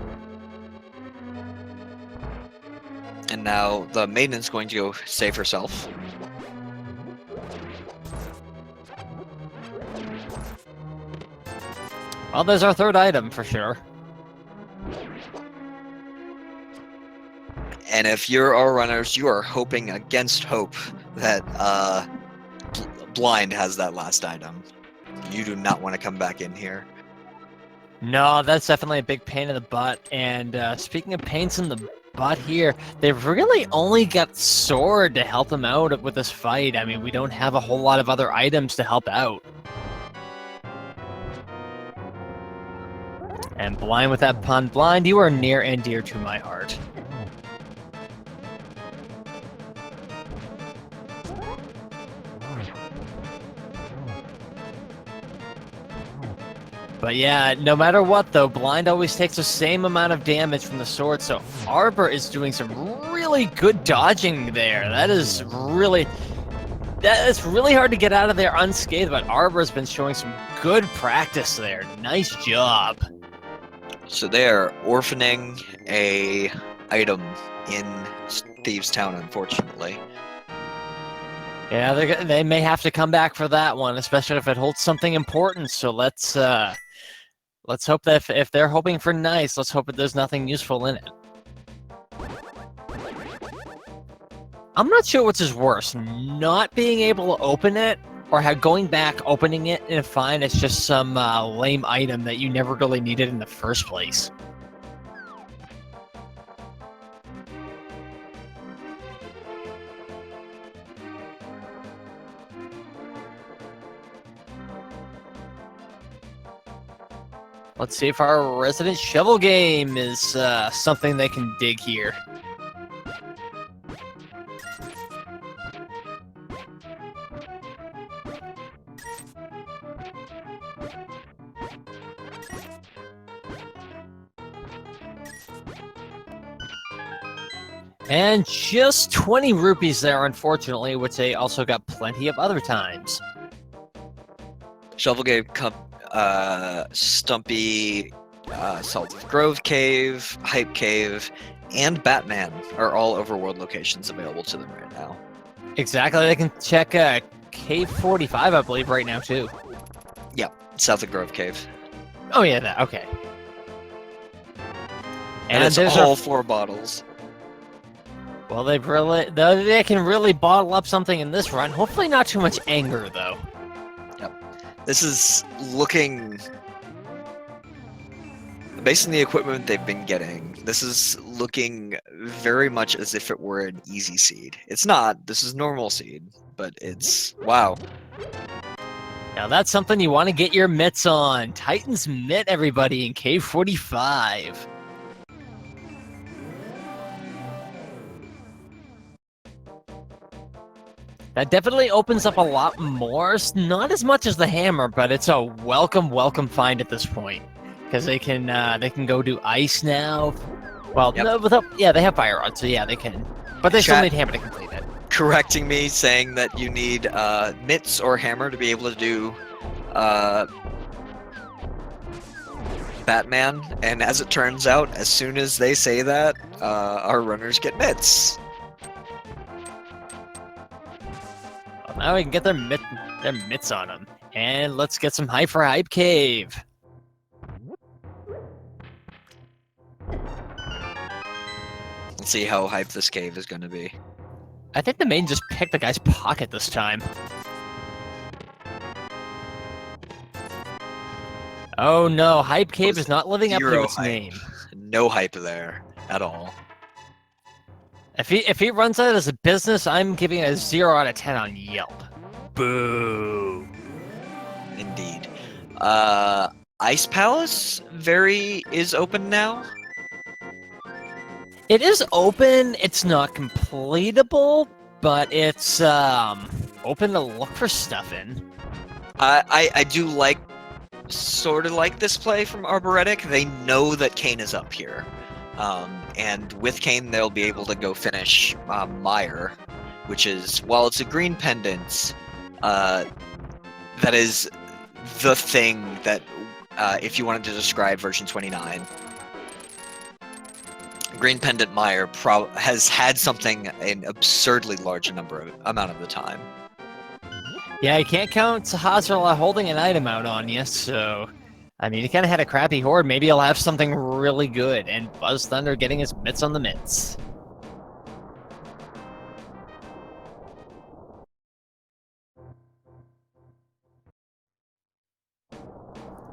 And now the Maiden's going to go save herself. Well, there's our 3rd item for sure. And if you're our runners, you are hoping against hope that Blind has that last item. You do not want to come back in here. No, that's definitely a big pain in the butt. And speaking of pains in the butt here, they've really only got Sword to help them out with this fight. I mean, we don't have a whole lot of other items to help out. And Blind with that pun. Blind, you are near and dear to my heart. But yeah, no matter what though, Blind always takes the same amount of damage from the sword, so Arbor is doing some really good dodging there. It's really hard to get out of there unscathed, but Arbor's been showing some good practice there. Nice job. So they are orphaning a item in Thieves Town, unfortunately. Yeah, they may have to come back for that one, especially if it holds something important. So let's hope that if they're hoping for nice, let's hope that there's nothing useful in it. I'm not sure which is worse, not being able to open it, or going back, opening it, and find it's just some lame item that you never really needed in the first place. Let's see if our resident shovel game is something they can dig here. And just 20 rupees there, unfortunately, which they also got plenty of other times. Shovel Cave, Stumpy, Salt of Grove Cave, Hype Cave, and Batman are all overworld locations available to them right now. Exactly. They can check Cave 45, I believe, right now, too. Yep, South of Grove Cave. Oh, yeah, that. Okay. And it's all 4 bottles. Well, they can really bottle up something in this run. Hopefully not too much anger, though. Yep. This is looking... Based on the equipment they've been getting, this is looking very much as if it were an easy seed. It's not. This is normal seed, but it's... Wow. Now that's something you want to get your mitts on. Titan's Mitt, everybody, in Cave 45. That definitely opens up a lot more. Not as much as the hammer, but it's a welcome find at this point. Because they can go do ice now. Well, Yep. no, they have fire rods, so yeah, they can. But they still need hammer to complete it. Correcting me, saying that you need mitts or hammer to be able to do Batman, and as it turns out, as soon as they say that, our runners get mitts. Well, now we can get their mitts on them. And let's get some hype for Hype Cave. Let's see how hype this cave is going to be. I think the main just picked the guy's pocket this time. Oh no, Hype Cave is not living up to Zero its hype. name. No hype there at all. If he runs that as a business, I'm giving it a 0 out of 10 on Yelp. Boo. Indeed. Ice Palace is open now. It is open. It's not completable, but it's open to look for stuff in. I do sort of like this play from Arboretic. They know that Kane is up here. And with Kane, they'll be able to go finish Mire, which is, while it's a green pendant, that is the thing that, if you wanted to describe version 29, Green Pendant Mire has had something an absurdly large amount of the time. Yeah, you can't count Hazarla holding an item out on you, so... I mean, he kind of had a crappy horde. Maybe he'll have something really good, and BuzzThunder getting his mitts on the mitts.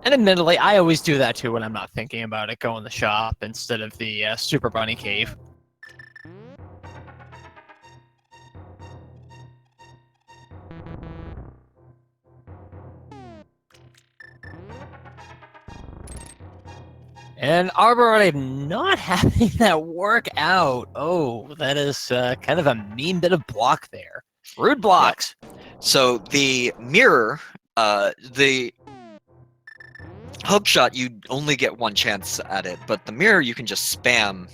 And admittedly, I always do that too when I'm not thinking about it. Go in the shop instead of the Super Bunny Cave. And Arboretic not having that work out. Oh, that is kind of a mean bit of block there. Rude blocks. Yeah. So the mirror, the hookshot, you only get one chance at it, but the mirror you can just spam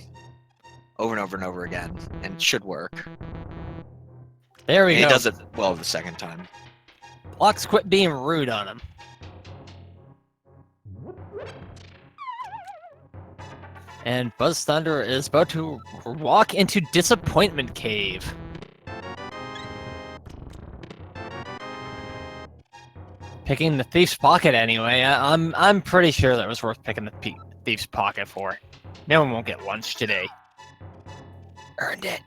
over and over and over again, and it should work. There we go. It does it well the second time. Blocks quit being rude on him. And BuzzThunder is about to walk into Disappointment Cave. Picking the Thief's Pocket anyway. I'm pretty sure that was worth picking the Thief's Pocket for. No one won't get lunch today. Earned it.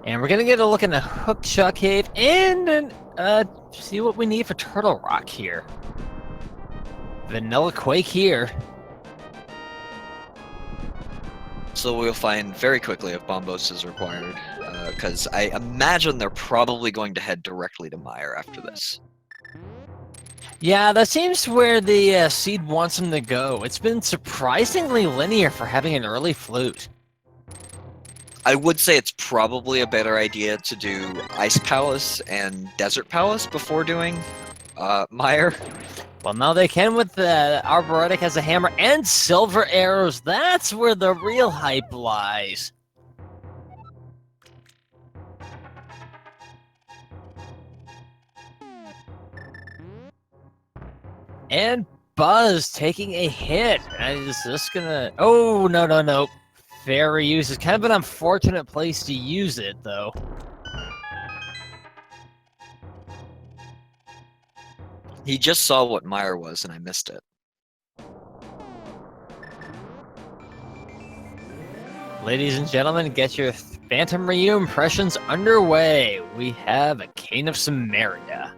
And we're gonna get a look in the Hookshot Cave and see what we need for Turtle Rock here. Vanilla Quake here. So we'll find very quickly if Bombos is required, because I imagine they're probably going to head directly to Mire after this. Yeah, that seems where the seed wants him to go. It's been surprisingly linear for having an early flute. I would say it's probably a better idea to do Ice Palace and Desert Palace before doing Mire. Well, now they can with the Arboretic has a hammer and silver arrows. That's where the real hype lies. And Buzz taking a hit. Is this gonna... Oh, no. Fair use. It's kind of an unfortunate place to use it, though. He just saw what Mire was, and I missed it. Ladies and gentlemen, get your Phantom Ryu impressions underway. We have a Cane of Samaria.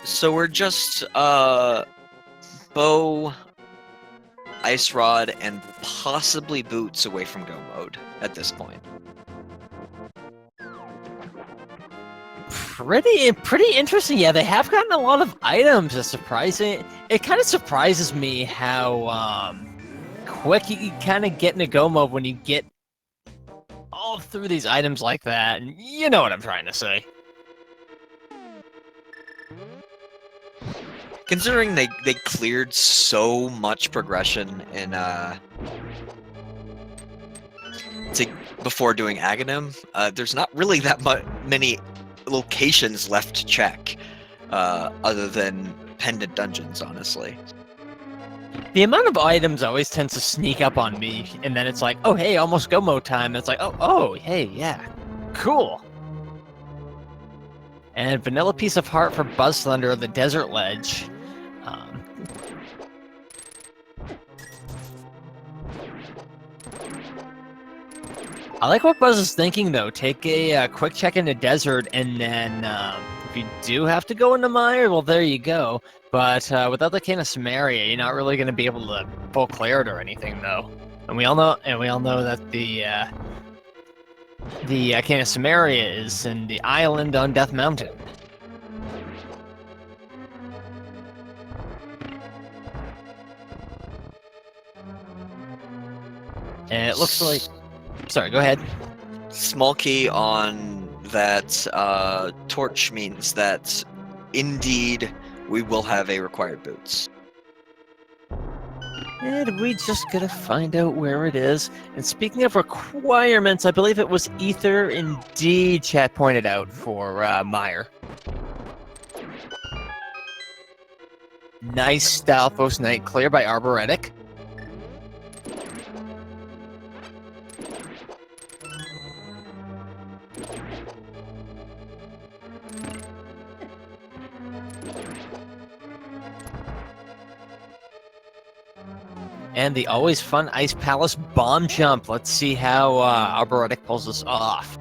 So we're just, Bo, Ice Rod, and possibly Boots away from Go mode at this point. Pretty interesting. Yeah, they have gotten a lot of items. It's surprising. It kind of surprises me how quick you can kind of get into Go mode when you get all through these items like that. And you know what I'm trying to say. Considering they cleared so much progression in before doing Aghanim, there's not really that many locations left to check, other than pendant dungeons, honestly. The amount of items always tends to sneak up on me, and then it's like, oh hey, almost Go mode time. And it's like, oh hey, yeah, cool. And Vanilla Piece of Heart for BuzzThunder, the Desert Ledge. I like what Buzz is thinking, though. Take a quick check in the desert, and then if you do have to go into Mire, well, there you go. But without the Cane of Samaria, you're not really going to be able to full clear it or anything, though. And we all know that the Cane of Samaria is in the island on Death Mountain. And it looks like... Sorry, go ahead. Small key on that torch means that indeed we will have a required Boots. And we just gotta find out where it is. And speaking of requirements, I believe it was Ether indeed chat pointed out for Mire. Nice Stalfos Knight clear by Arboretic. And the always fun Ice Palace bomb jump. Let's see how Arboretic pulls this off.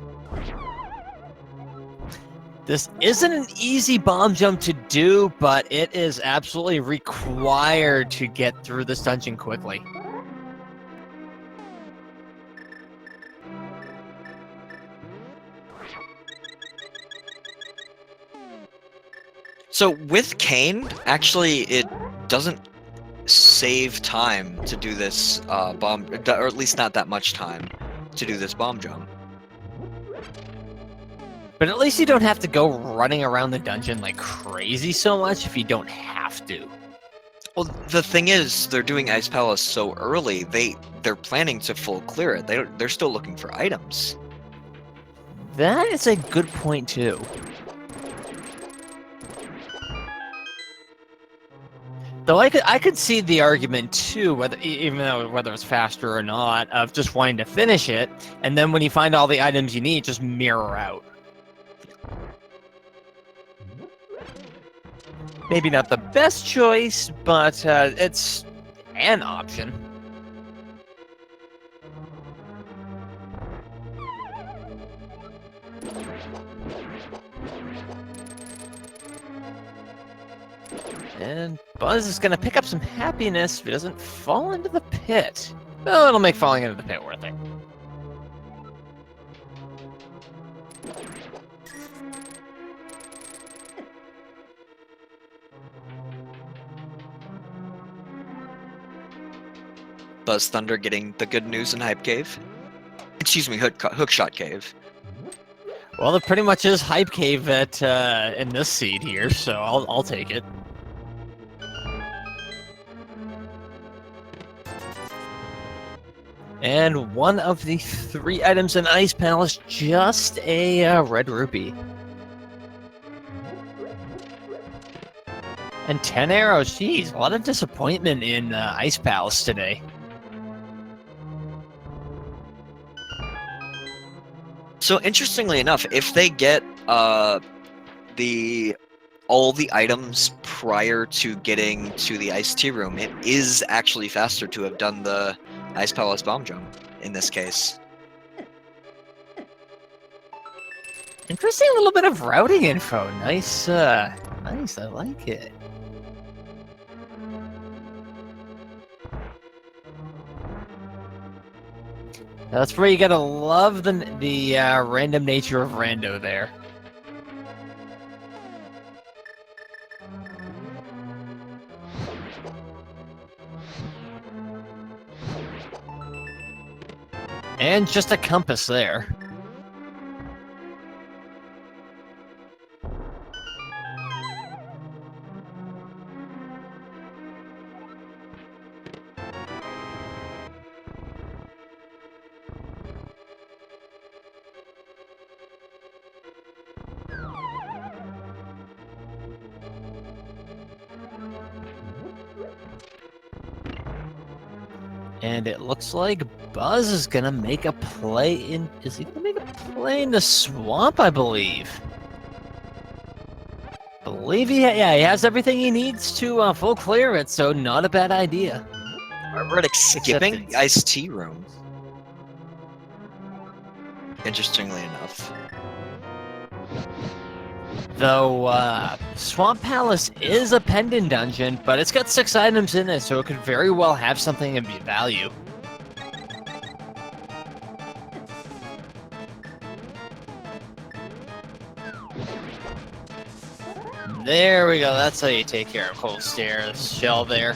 This isn't an easy bomb jump to do, but it is absolutely required to get through this dungeon quickly. So with Cane, actually, it doesn't save time to do this bomb, or at least not that much time to do this bomb jump. But at least you don't have to go running around the dungeon like crazy so much if you don't have to. Well, the thing is, they're doing Ice Palace so early, they're planning to full clear it. They're still looking for items. That is a good point too. Though I could see the argument too, whether it's faster or not, of just wanting to finish it, and then when you find all the items you need, just mirror out. Maybe not the best choice, but it's an option. And Buzz is going to pick up some happiness if he doesn't fall into the pit. Well, it'll make falling into the pit worth it. BuzzThunder getting the good news in Hype Cave. Excuse me, Hookshot Cave. Well, there pretty much is Hype Cave at in this seed here, so I'll take it. And one of the 3 items in Ice Palace, just a red rupee. And 10 arrows. Jeez, a lot of disappointment in Ice Palace today. So interestingly enough, if they get all the items prior to getting to the Ice Tea Room, it is actually faster to have done the Ice Palace bomb jump in this case. Interesting little bit of routing info. Nice, nice. I like it. That's where you gotta love the random nature of Rando there. And just a compass there. And it looks like Buzz is gonna make a play in. Is he gonna make a play in the swamp? I believe. He has everything he needs to full clear it, so not a bad idea. Arboretic skipping it's- the iced tea room. Interestingly enough. Though Swamp Palace is a pendant dungeon, but it's got 6 items in it, so it could very well have something of value. There we go. That's how you take care of Cold Stairs. Shell there.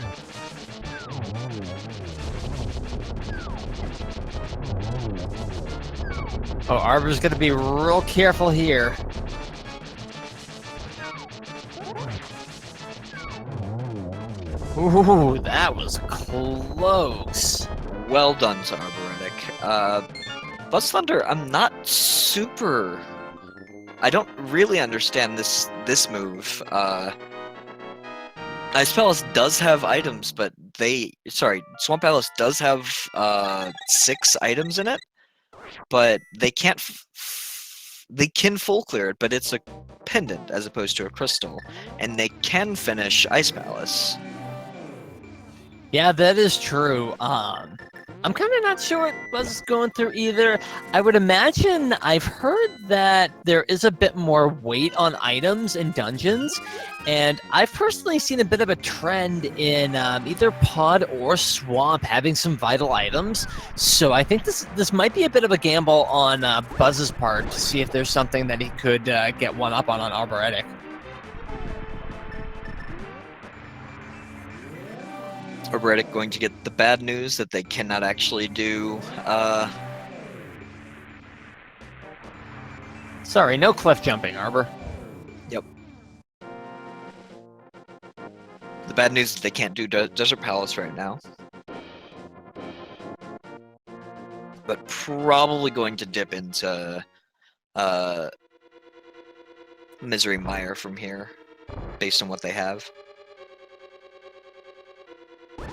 Oh, Arbor's gonna be real careful here. Ooh, that was close. Well done to Arboretic. BuzzThunder, I'm not super... I don't really understand this move. Ice Palace does have items, but Swamp Palace does have 6 items in it, but they can't. They can full clear it, but it's a pendant as opposed to a crystal, and they can finish Ice Palace. Yeah, that is true. I'm kind of not sure what Buzz is going through either. I would imagine I've heard that there is a bit more weight on items in dungeons, and I've personally seen a bit of a trend in either Pod or Swamp having some vital items. So I think this might be a bit of a gamble on Buzz's part to see if there's something that he could get one up on Arboretic. Arboretic going to get the bad news that they cannot actually do. Sorry, no cliff jumping, Arbor. Yep. The bad news is they can't do Desert Palace right now. But probably going to dip into Misery Mire from here, based on what they have.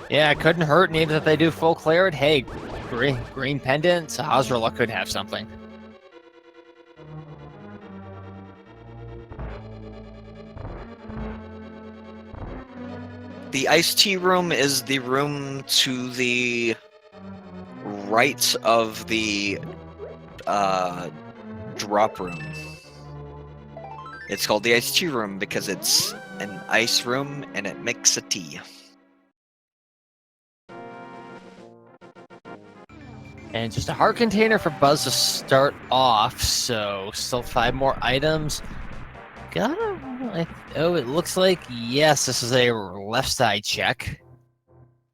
Yeah, it couldn't hurt, and even if they do full clear it, hey, green pendant, Sahasrahla could have something. The iced tea room is the room to the right of the drop room. It's called the iced tea room because it's an ice room and it makes a tea. And just a heart container for Buzz to start off, so still 5 more items. Oh, it looks like, yes, this is a left side check.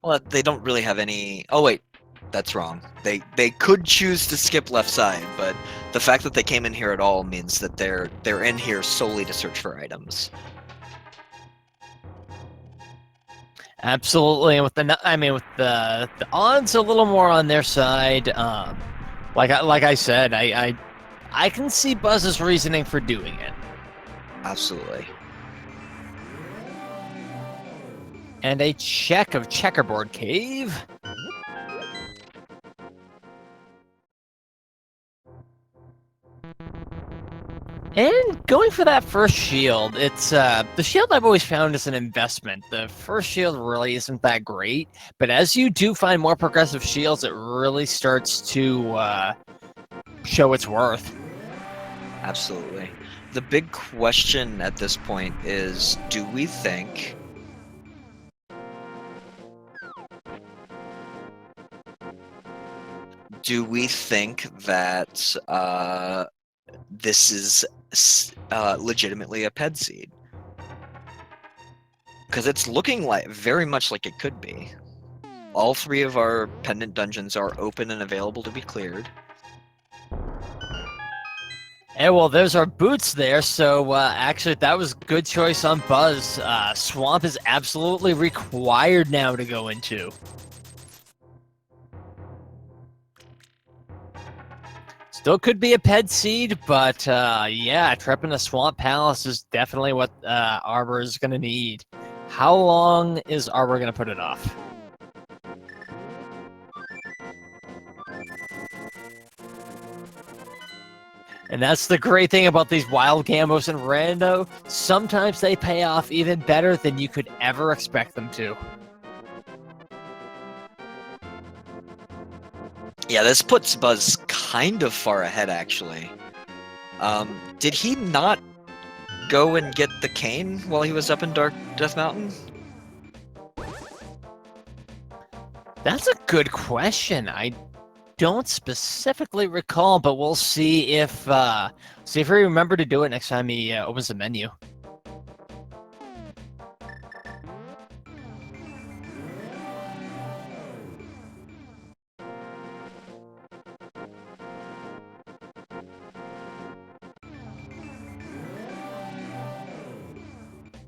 Well, they don't really have any... Oh, wait. That's wrong. They could choose to skip left side, but the fact that they came in here at all means that they're in here solely to search for items. Absolutely, and with the odds a little more on their side, like I said, I can see Buzz's reasoning for doing it. Absolutely. And a check of Checkerboard Cave. And going for that first shield, it's the shield I've always found is an investment. The first shield really isn't that great, but as you do find more progressive shields, it really starts to show its worth. Absolutely. The big question at this point is, do we think do we think that this is legitimately a ped seed? Because it's looking like very much like it could be. All 3 of our pendant dungeons are open and available to be cleared. Hey, well, there's our boots there, so actually that was good choice on Buzz. Swamp is absolutely required now to go into. Still could be a ped seed, but yeah, prepping a Swamp Palace is definitely what Arbor is going to need. How long is Arbor going to put it off? And that's the great thing about these wild gambos and rando. Sometimes they pay off even better than you could ever expect them to. Yeah, this puts Buzz kind of far ahead, actually. Did he not go and get the cane while he was up in Dark Death Mountain? That's a good question. I don't specifically recall, but we'll see if we remember to do it next time he opens the menu.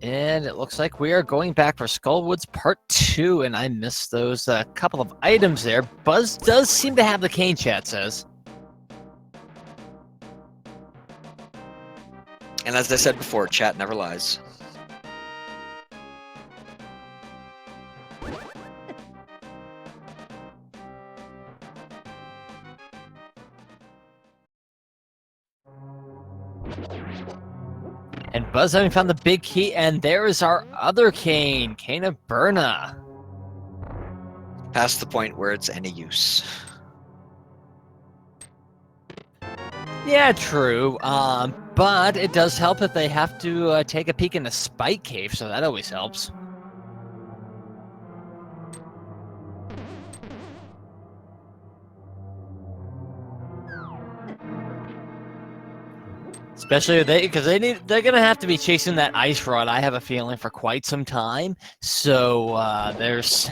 And it looks like we are going back for Skullwoods Part 2, and I missed those couple of items there. Buzz does seem to have the cane, chat says. And as I said before, chat never lies. And Buzz having found the big key, and there is our other cane, Cane of Burna. Past the point where it's any use. Yeah, true. But it does help that they have to take a peek in the Spike Cave, so that always helps. Especially because they're gonna have to be chasing that ice rod. I have a feeling for quite some time. So there's,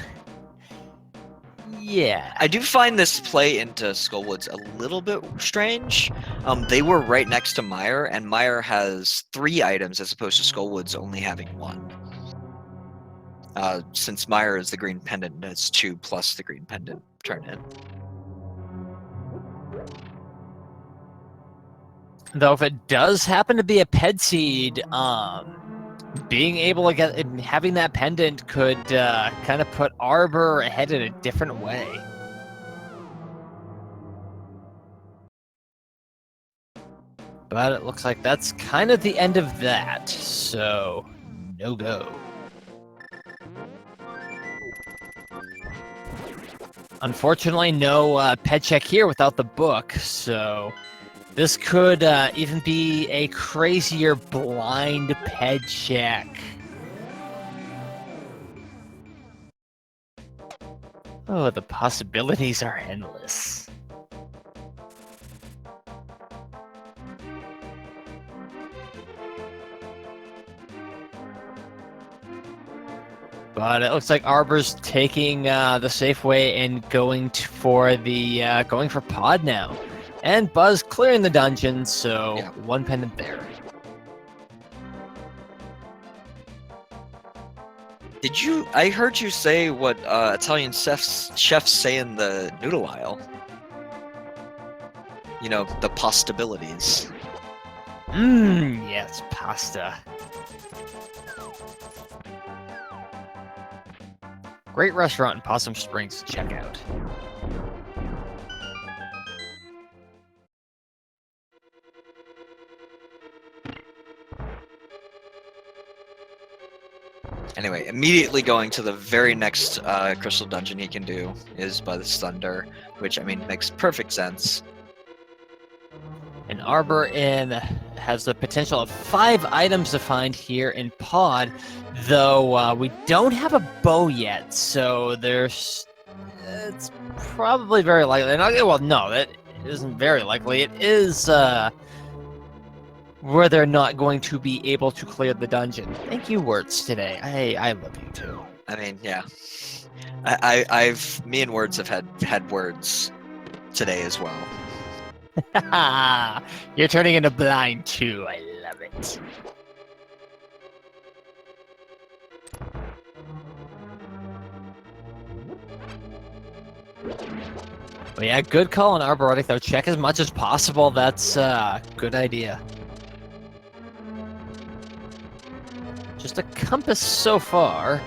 yeah. I do find this play into Skullwoods a little bit strange. They were right next to Meyer, and Meyer has 3 items as opposed to Skullwoods only having 1. Since Meyer is the green pendant, it's 2 plus the green pendant turn in. Though if it does happen to be a ped seed, being able to having that pendant could kind of put Arbor ahead in a different way. But it looks like that's kind of the end of that, so no go. Unfortunately, no ped check here without the book, so this could even be a crazier blind ped check. Oh, the possibilities are endless. But it looks like Arbor's taking the safe way and going for pod now. And Buzz clearing the dungeon, so yeah. 1 pendant there. I heard you say what Italian chefs say in the noodle aisle. You know, the possibilities. Yes, pasta. Great restaurant in Possum Springs to check out. Anyway, immediately going to the very next crystal dungeon he can do is BuzzThunder, which, I mean, makes perfect sense. And Arbor has the potential of 5 items to find here in Pod, though we don't have a bow yet, so there's It's probably very likely. Well, no, that isn't very likely. It is where they're not going to be able to clear the dungeon. Thank you, Words, today. I love you too. I mean, yeah. Me and Words have had words today as well. You're turning into blind too. I love it. But yeah, good call on arboretic though. Check as much as possible. That's a good idea. Just a compass so far.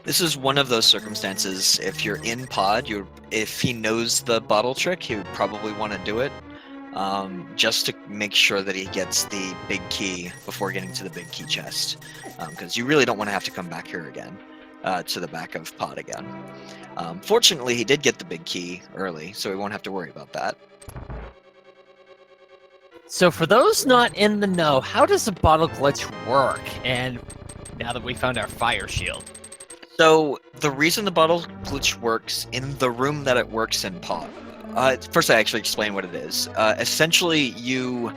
This is one of those circumstances. If you're in pod, if he knows the bottle trick, he would probably want to do it, just to make sure that he gets the big key before getting to the big key chest, because you really don't want to have to come back here again, to the back of pod again. Fortunately, he did get the big key early, so we won't have to worry about that. So for those not in the know, how does the bottle glitch work? And now that we found our fire shield. So the reason the bottle glitch works in the room that it works in pod. First, I actually explain what it is. Essentially, you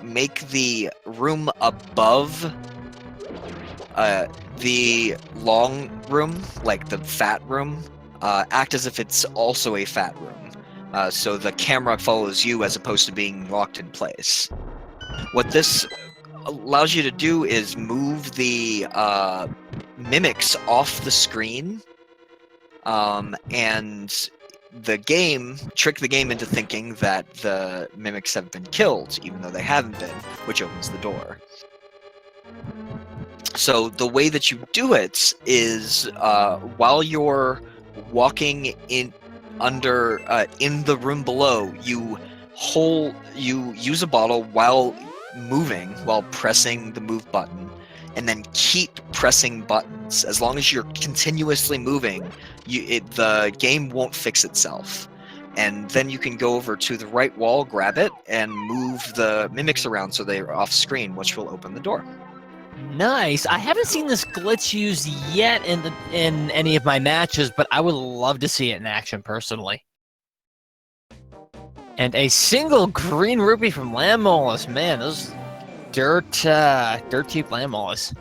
make the room above the long room, like the fat room, act as if it's also a fat room. So the camera follows you as opposed to being locked in place. What this allows you to do is move the mimics off the screen, and trick the game into thinking that the mimics have been killed, even though they haven't been, which opens the door. So the way that you do it is while you're walking in the room below, you use a bottle while moving, while pressing the move button, and then keep pressing buttons. As long as you're continuously moving, the game won't fix itself. And then you can go over to the right wall, grab it, and move the mimics around so they're off screen, which will open the door. Nice. I haven't seen this glitch used yet in any of my matches, but I would love to see it in action personally. And a green rupee from Lamb Mollis. Man, those dirt cheap Lamb Mollis.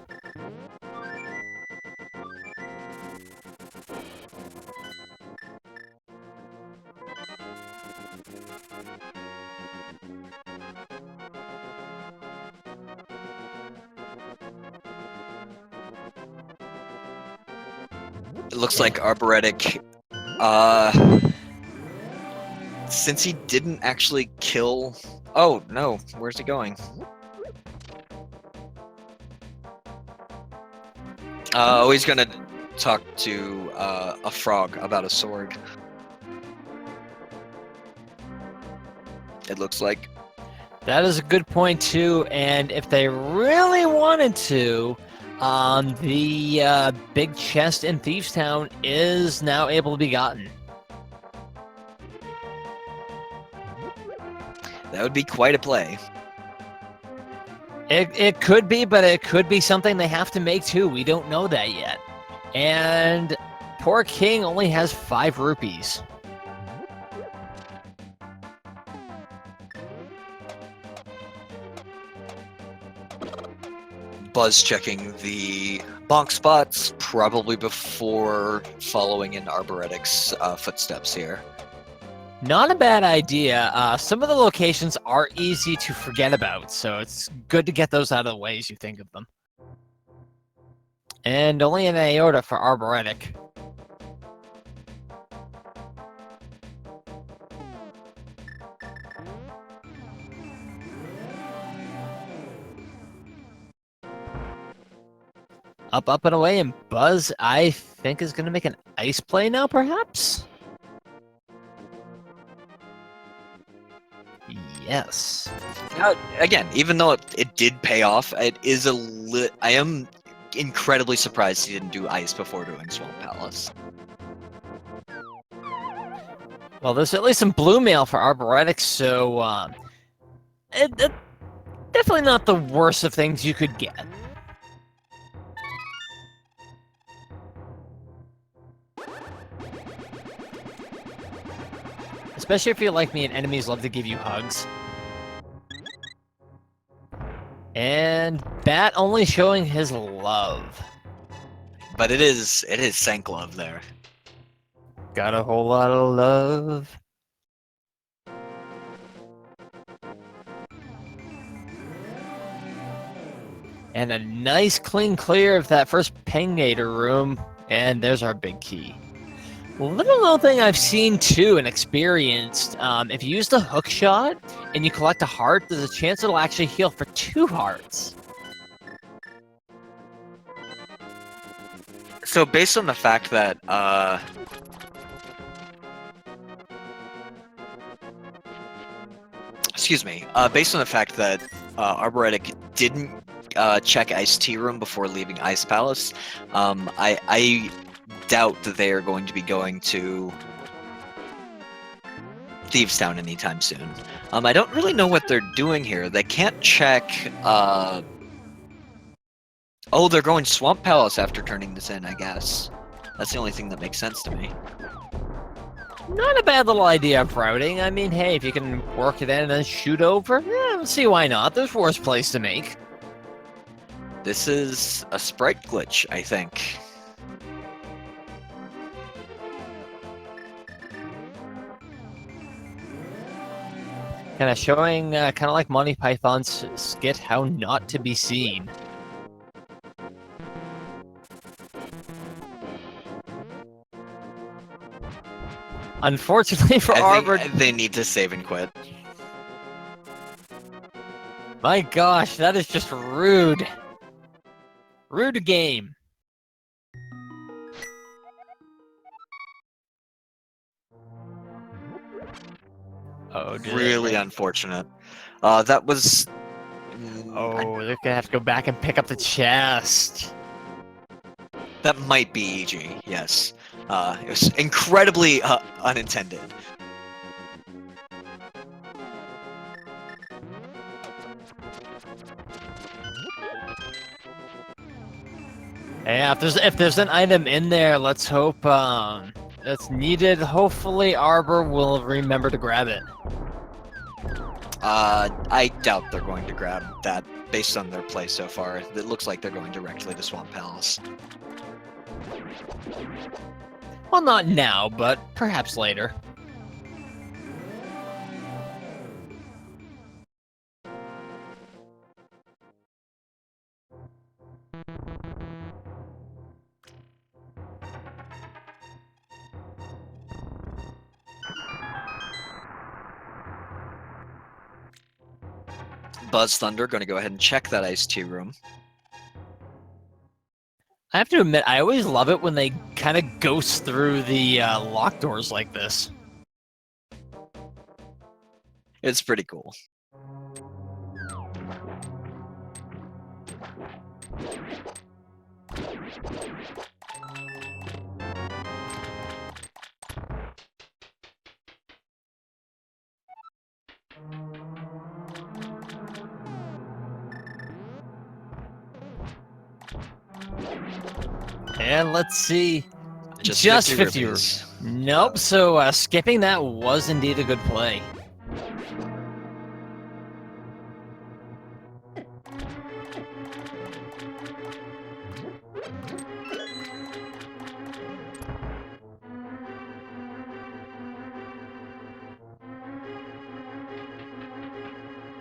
It looks like arboretic, since he didn't actually kill... Oh, no. Where's he going? He's gonna talk to a frog about a sword. It looks like. That is a good point too, and if they really wanted to, the big chest in Thieves Town is now able to be gotten. That would be quite a play. It could be, but it could be something they have to make too. We don't know that yet. And poor King only has 5 rupees. Buzz checking the bonk spots, probably before following in Arboretic's footsteps here. Not a bad idea. Some of the locations are easy to forget about, so it's good to get those out of the way as you think of them. And only an aorta for Arboretic. Up, up, and away, and Buzz, I think, is going to make an ice play now, perhaps? Yes. Now, again, even though it did pay off, I am incredibly surprised he didn't do ice before doing Swamp Palace. Well, there's at least some blue mail for Arboretic, so definitely not the worst of things you could get. Especially if you're like me and enemies love to give you hugs. And Bat only showing his love. But it is Sank Love there. Got a whole lot of love. And a nice clean clear of that first Pengator room. And there's our big key. Little known thing I've seen too and experienced, if you use the hook shot and you collect a heart, there's a chance it'll actually heal for 2 hearts. So based on the fact that based on the fact that Arboretic didn't check Ice Tea Room before leaving Ice Palace, I doubt that they are going to be going to Thieves Town anytime soon. I don't really know what they're doing here. They can't check. Oh, they're going Swamp Palace after turning this in, I guess. That's the only thing that makes sense to me. Not a bad little idea of routing. I mean, hey, if you can work it in and then shoot over, yeah, let's see why not. There's worse plays to make. This is a sprite glitch, I think. Kind of showing, kind of like Monty Python's skit, how not to be seen. Unfortunately for Arbor, they need to save and quit. My gosh, that is just rude. Rude game. Oh, really unfortunate. That was. Oh, they're gonna have to go back and pick up the chest. That might be EG. Yes. It was incredibly unintended. Yeah, if there's an item in there, let's hope that's needed. Hopefully, Arbor will remember to grab it. I doubt they're going to grab that based on their play so far. It looks like they're going directly to Swamp Palace. Well, not now, but perhaps later. BuzzThunder going to go ahead and check that Ice Tea Room. I have to admit, I always love it when they kind of ghost through the lock doors like this. It's pretty cool. And let's see. Just 50 rupees. Nope, so skipping that was indeed a good play.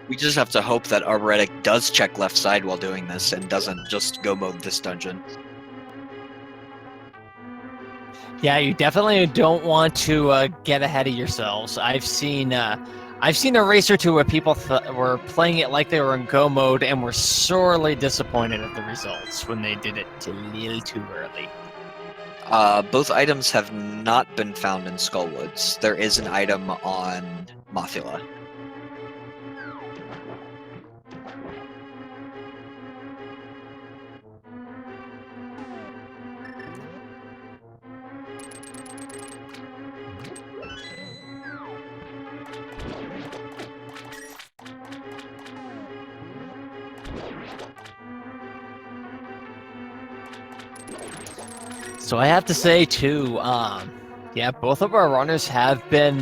We just have to hope that Arboretic does check left side while doing this and doesn't just go mode this dungeon. Yeah, you definitely don't want to get ahead of yourselves. I've seen a race or two where people were playing it like they were in go mode and were sorely disappointed at the results when they did it a little too early. Both items have not been found in Skullwoods. There is an item on Mothula. So I have to say too, yeah, both of our runners have been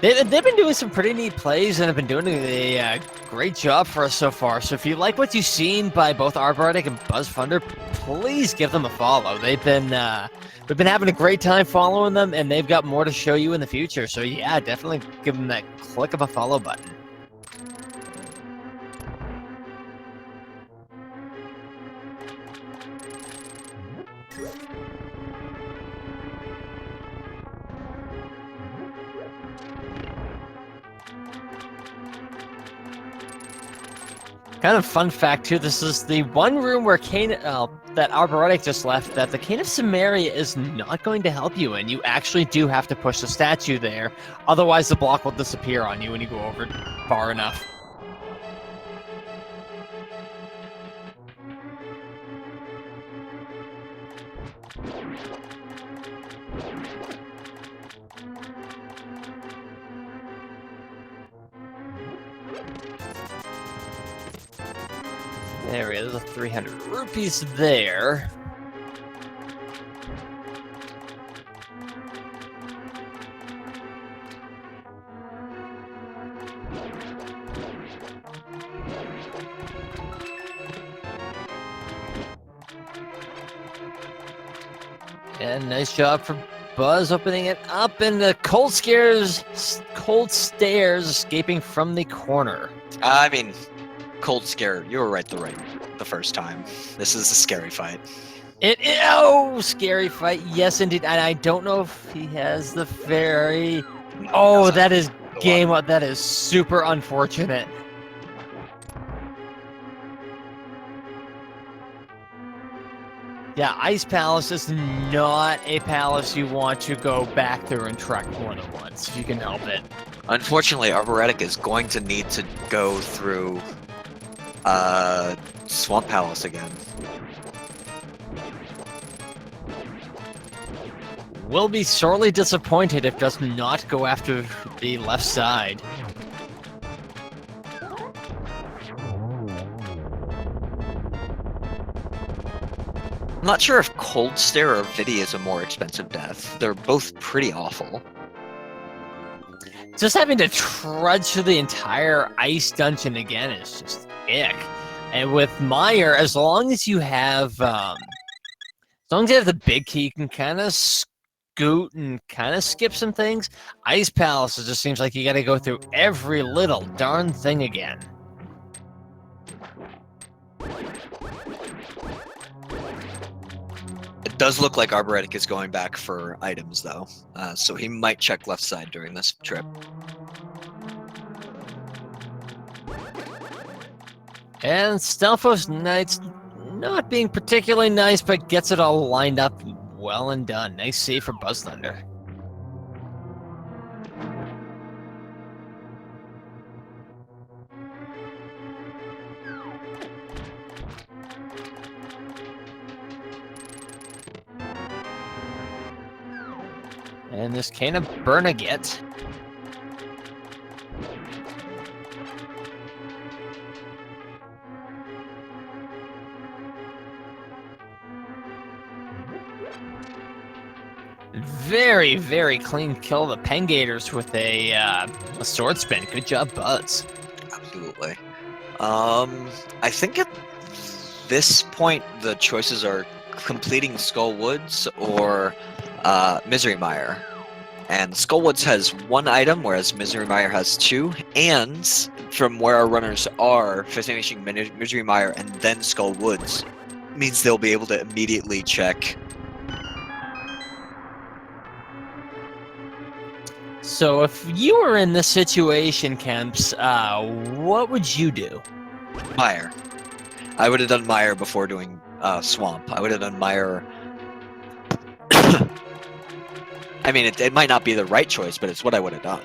They've been doing some pretty neat plays and have been doing a great job for us so far. So if you like what you've seen by both Arboretic and BuzzThunder, please give them a follow. We've been having a great time following them, and they've got more to show you in the future. So yeah, definitely give them that click of a follow button. Kind of fun fact too, this is the one room where that Arboretic just left, that the Cane of Samaria is not going to help you in. You actually do have to push the statue there, otherwise the block will disappear on you when you go over far enough. There we go, there's a 300 rupees there. And nice job for Buzz opening it up, and the cold stairs escaping from the corner. I mean, cold scare. You were right the first time. This is a scary fight. Scary fight. Yes, indeed. And I don't know if he has the fairy. No, Oh, that is game. That is super unfortunate. Yeah, Ice Palace is not a palace you want to go back through and trek more than once, if you can help it. Unfortunately, Arboretic is going to need to go through Swamp Palace again. Will be sorely disappointed if does not go after the left side. I'm not sure if Cold Stare or Vidi is a more expensive death. They're both pretty awful. Just having to trudge through the entire ice dungeon again is just ick. And with Meyer, as long as you have the big key, you can kind of scoot and kind of skip some things. Ice Palace, it just seems like you got to go through every little darn thing again. It does look like Arboretic is going back for items, though, so he might check left side during this trip. And Stelphos Knight's not being particularly nice, but gets it all lined up well and done. Nice save for BuzzThunder. And this Cane of Bernaget. Very, very clean kill of the Pengators with a sword spin. Good job, Buzz. Absolutely. I think at this point the choices are completing Skull Woods or Misery Mire. And Skull Woods has one item, whereas Misery Mire has two. And from where our runners are, finishing Misery Mire and then Skull Woods means they'll be able to immediately check. So if you were in this situation, Kemps, what would you do? Mire. I would have done Mire before doing Swamp. I would have done Mire. I mean, it might not be the right choice, but it's what I would have done.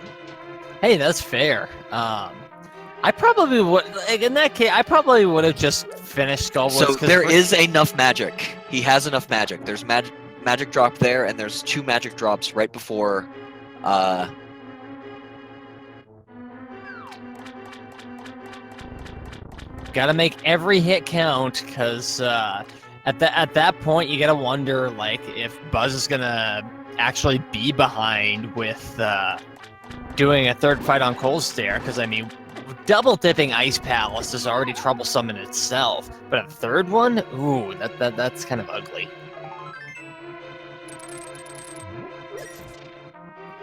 Hey, that's fair. I probably would, like, in that case, I probably would have just finished Skull Woods. So there is enough magic. He has enough magic. There's magic drop there, and there's two magic drops right before. Gotta make every hit count, because at that point you gotta wonder, like, if Buzz is gonna actually be behind with doing a third fight on Cole's there, because I mean, double dipping Ice Palace is already troublesome in itself, but a third one, ooh, that's kind of ugly.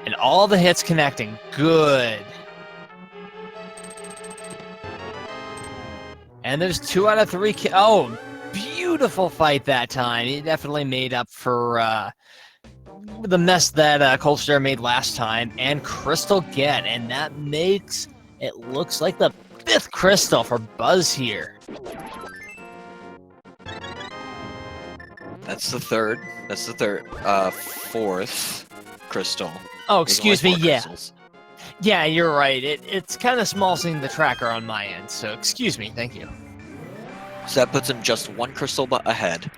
And all the hits connecting, good. And there's 2 out of 3 oh, beautiful fight that time. He definitely made up for the mess that Cold Stare made last time, and Crystal get, and that makes it looks like the 5th crystal for Buzz here. That's the third. That's the third. 4th crystal. Oh, There's excuse me, only 4 yeah. crystals. Yeah, you're right. It's kind of small seeing the tracker on my end, so excuse me, thank you. So that puts him just 1 crystal ahead.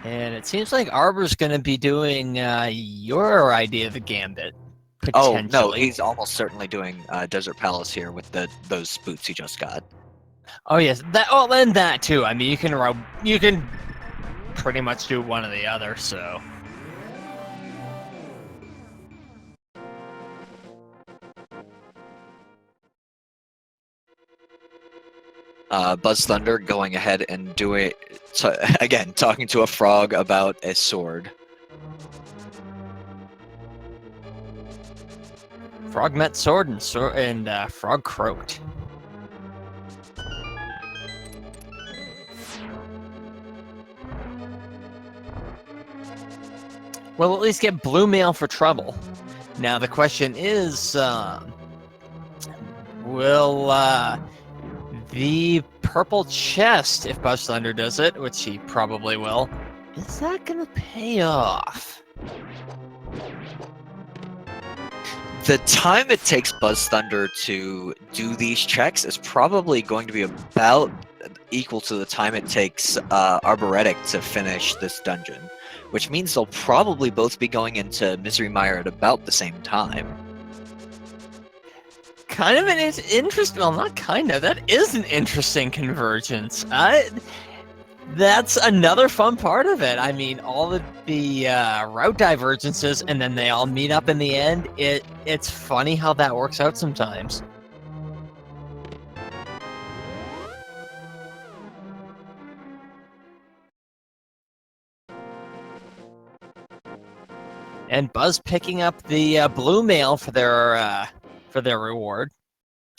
And it seems like Arbor's going to be doing your idea of the gambit. Oh no, he's almost certainly doing Desert Palace here with those boots he just got. Oh yes, that. Oh, and that too. I mean, you can pretty much do one or the other. So. BuzzThunder going ahead and doing again, talking to a frog about a sword. Frog met sword and frog croaked. We'll at least get blue mail for trouble. Now the question is, will the purple chest, if BuzzThunder does it, which he probably will, is that gonna pay off? The time it takes BuzzThunder to do these checks is probably going to be about equal to the time it takes Arboretic to finish this dungeon, which means they'll probably both be going into Misery Mire at about the same time. Kind of an interesting, well, not kind of, that is an interesting convergence. That's another fun part of it. I mean, all of the route divergences, and then they all meet up in the end. It's funny how that works out sometimes. And Buzz picking up the blue mail for their reward.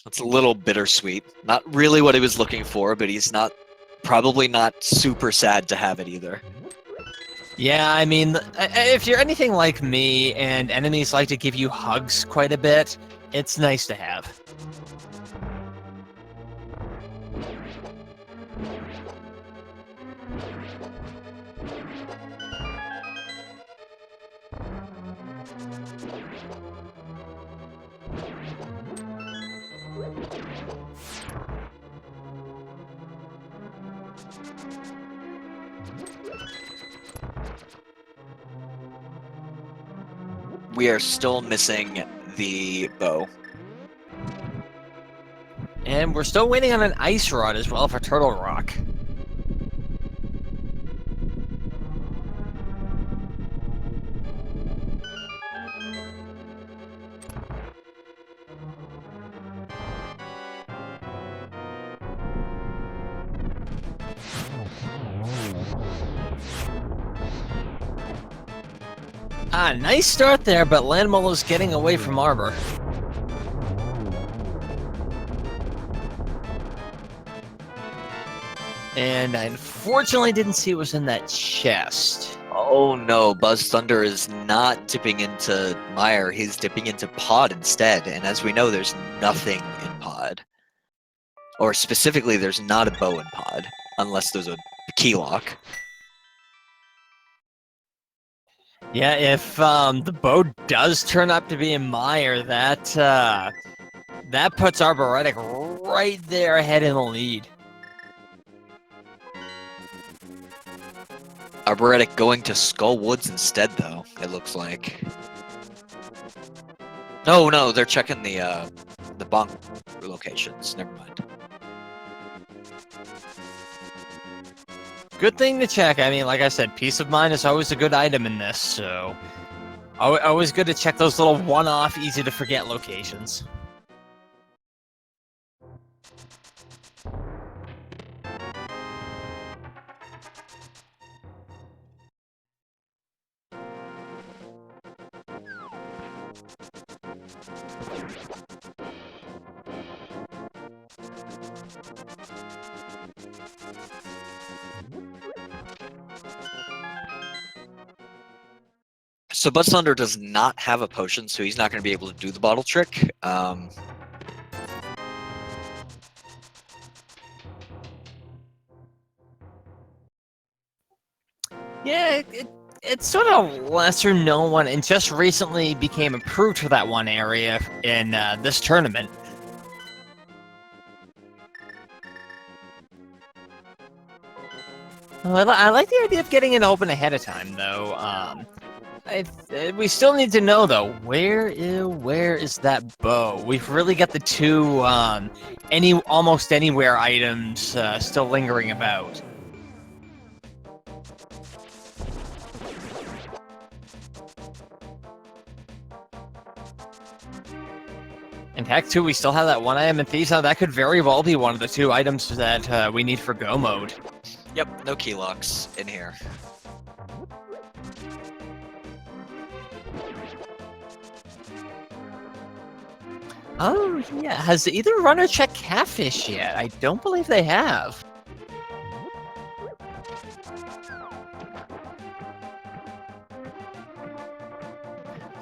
It's a little bittersweet. Not really what he was looking for, but he's probably not super sad to have it either. Yeah, I mean, if you're anything like me and enemies like to give you hugs quite a bit, it's nice to have. We are still missing the bow. And we're still waiting on an ice rod as well for Turtle Rock. Nice start there, but Landmolo's getting away from Arbor. And I unfortunately didn't see what was in that chest. Oh no, BuzzThunder is not dipping into Mire, he's dipping into Pod instead, and as we know, there's nothing in Pod. Or specifically, there's not a bow in Pod, unless there's a key lock. Yeah, if the bow does turn up to be in Mire, that puts Arboretic right there ahead in the lead. Arboretic going to Skull Woods instead, though, it looks like. No, they're checking the bunk locations. Never mind. Good thing to check. I mean, like I said, peace of mind is always a good item in this, so always good to check those little one-off, easy-to-forget locations. So BuzzThunder does not have a potion, so he's not going to be able to do the bottle trick. Yeah, it's sort of lesser known one, and just recently became approved for that one area in this tournament. Well, I like the idea of getting it open ahead of time, though. We still need to know though, where is that bow? We've really got the two almost anywhere items still lingering about. In fact, too, we still have that one item in Thieves. Now, that could very well be one of the two items that we need for Go mode. Yep, no key locks in here. Oh, yeah. Has either runner checked Catfish yet? I don't believe they have.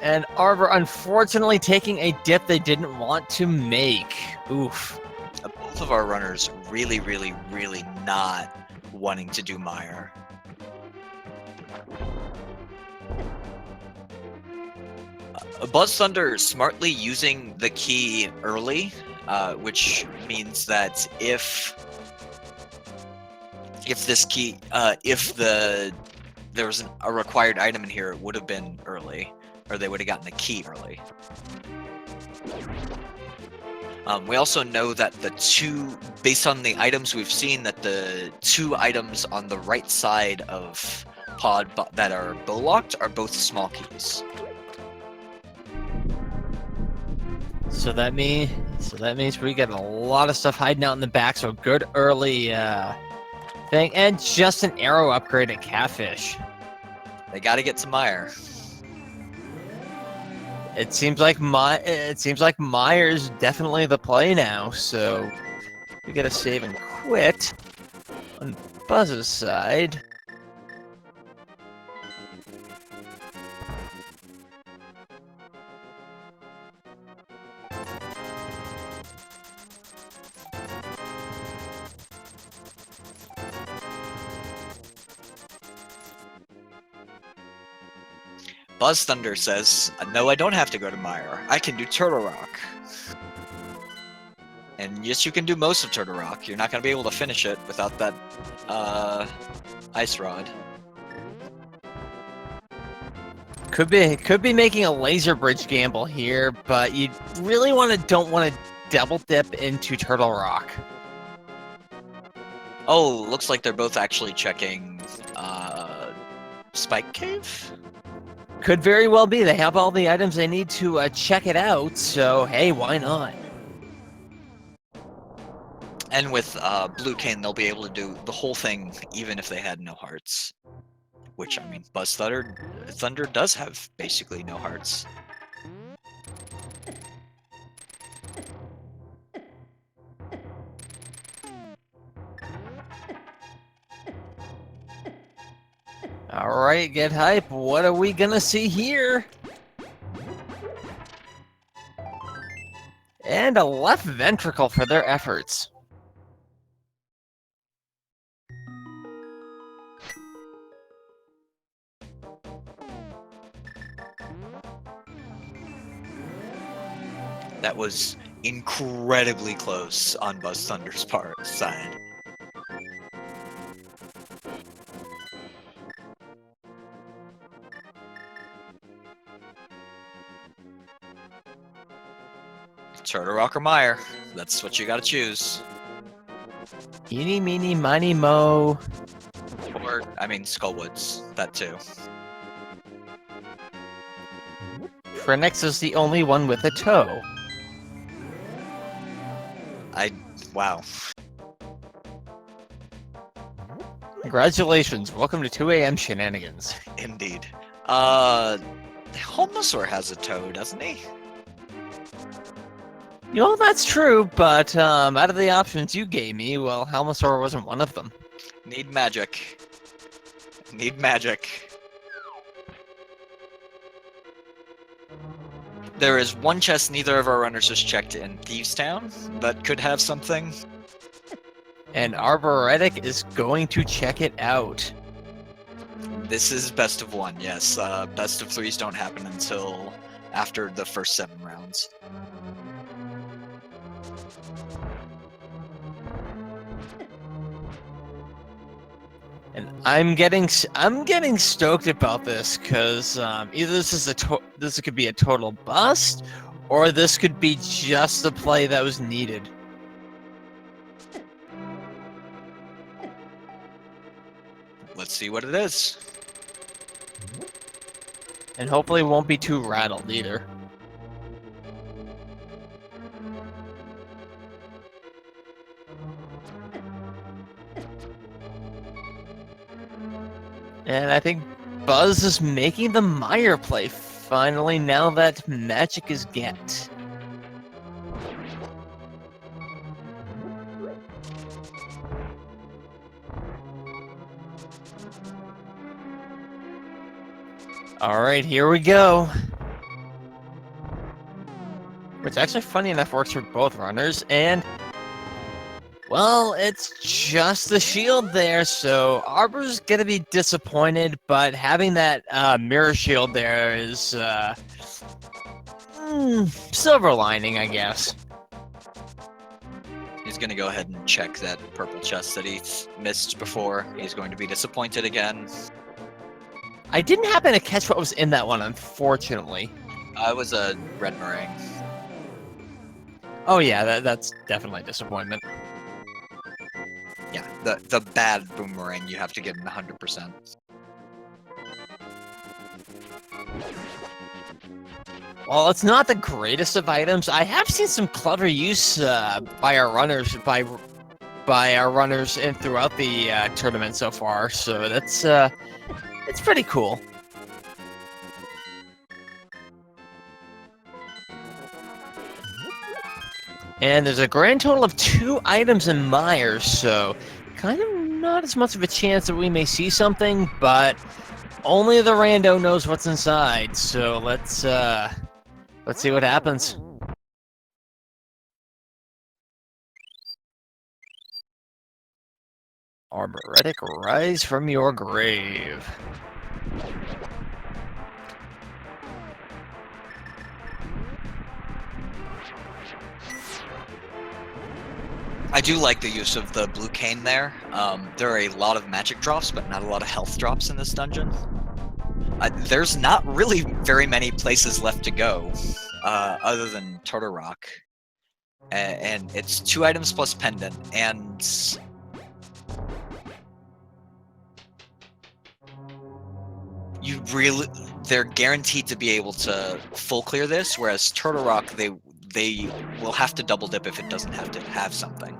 And Arbor, unfortunately, taking a dip they didn't want to make. Oof. Both of our runners really, really, really not wanting to do Mire. BuzzThunder smartly using the key early, which means that if this key, there was a required item in here, it would have been early, or they would have gotten the key early. We also know that based on the items we've seen, that the two items on the right side of Pod that are bow locked are both small keys. So that means we get a lot of stuff hiding out in the back. So good early thing, and just an arrow upgrade at Catfish. They got to get to Mire. It seems like Myers definitely the play now. So we gotta save and quit on Buzz's side. BuzzThunder says, "No, I don't have to go to Mire. I can do Turtle Rock." And yes, you can do most of Turtle Rock. You're not going to be able to finish it without that ice rod. Could be making a laser bridge gamble here, but you really don't want to double dip into Turtle Rock. Oh, looks like they're both actually checking Spike Cave? Could very well be. They have all the items they need to check it out, so hey, why not? And with Blue Cane, they'll be able to do the whole thing even if they had no hearts. Which, I mean, BuzzThunder does have basically no hearts. Alright, get hype. What are we gonna see here? And a left ventricle for their efforts. That was incredibly close on BuzzThunder's side. Turtle Rock or Mire. That's what you gotta choose. Eeny, meeny, miny, mo. I mean, Skullwoods, that too. Phoenix is the only one with a toe. Wow. Congratulations, welcome to 2 a.m. shenanigans. Indeed. Bulbasaur has a toe, doesn't he? You know, that's true, but out of the options you gave me, well, Halmasaur wasn't one of them. Need magic. Need magic. There is one chest neither of our runners has checked in Thieves Town that could have something. And arboretic is going to check it out. This is best of one, yes. Best of threes don't happen until after the first 7 rounds. And I'm getting stoked about this because either this could be a total bust, or this could be just the play that was needed. Let's see what it is. And hopefully it won't be too rattled either. And I think Buzz is making the Meyer play finally now that magic is get. Alright, here we go. Which actually, funny enough, works for both runners, and well, it's just the shield there, so Arbor's gonna be disappointed, but having that mirror shield there is silver lining, I guess. He's going to go ahead and check that purple chest that he missed before. He's going to be disappointed again. I didn't happen to catch what was in that one, unfortunately. It was a red meringue. Oh yeah, that's definitely a disappointment. Yeah, the bad boomerang, you have to get in 100%. Well, it's not the greatest of items. I have seen some clever use by our runners and throughout the tournament so far. So that's it's pretty cool. And there's a grand total of 2 items in Myers, so kind of not as much of a chance that we may see something, but only the rando knows what's inside. So let's see what happens. Arboretic, rise from your grave. I do like the use of the blue cane there. There are a lot of magic drops, but not a lot of health drops in this dungeon. There's not really very many places left to go, other than Turtle Rock. And it's 2 items plus pendant, and they're guaranteed to be able to full clear this, whereas Turtle Rock, they will have to double dip if it doesn't have to have something.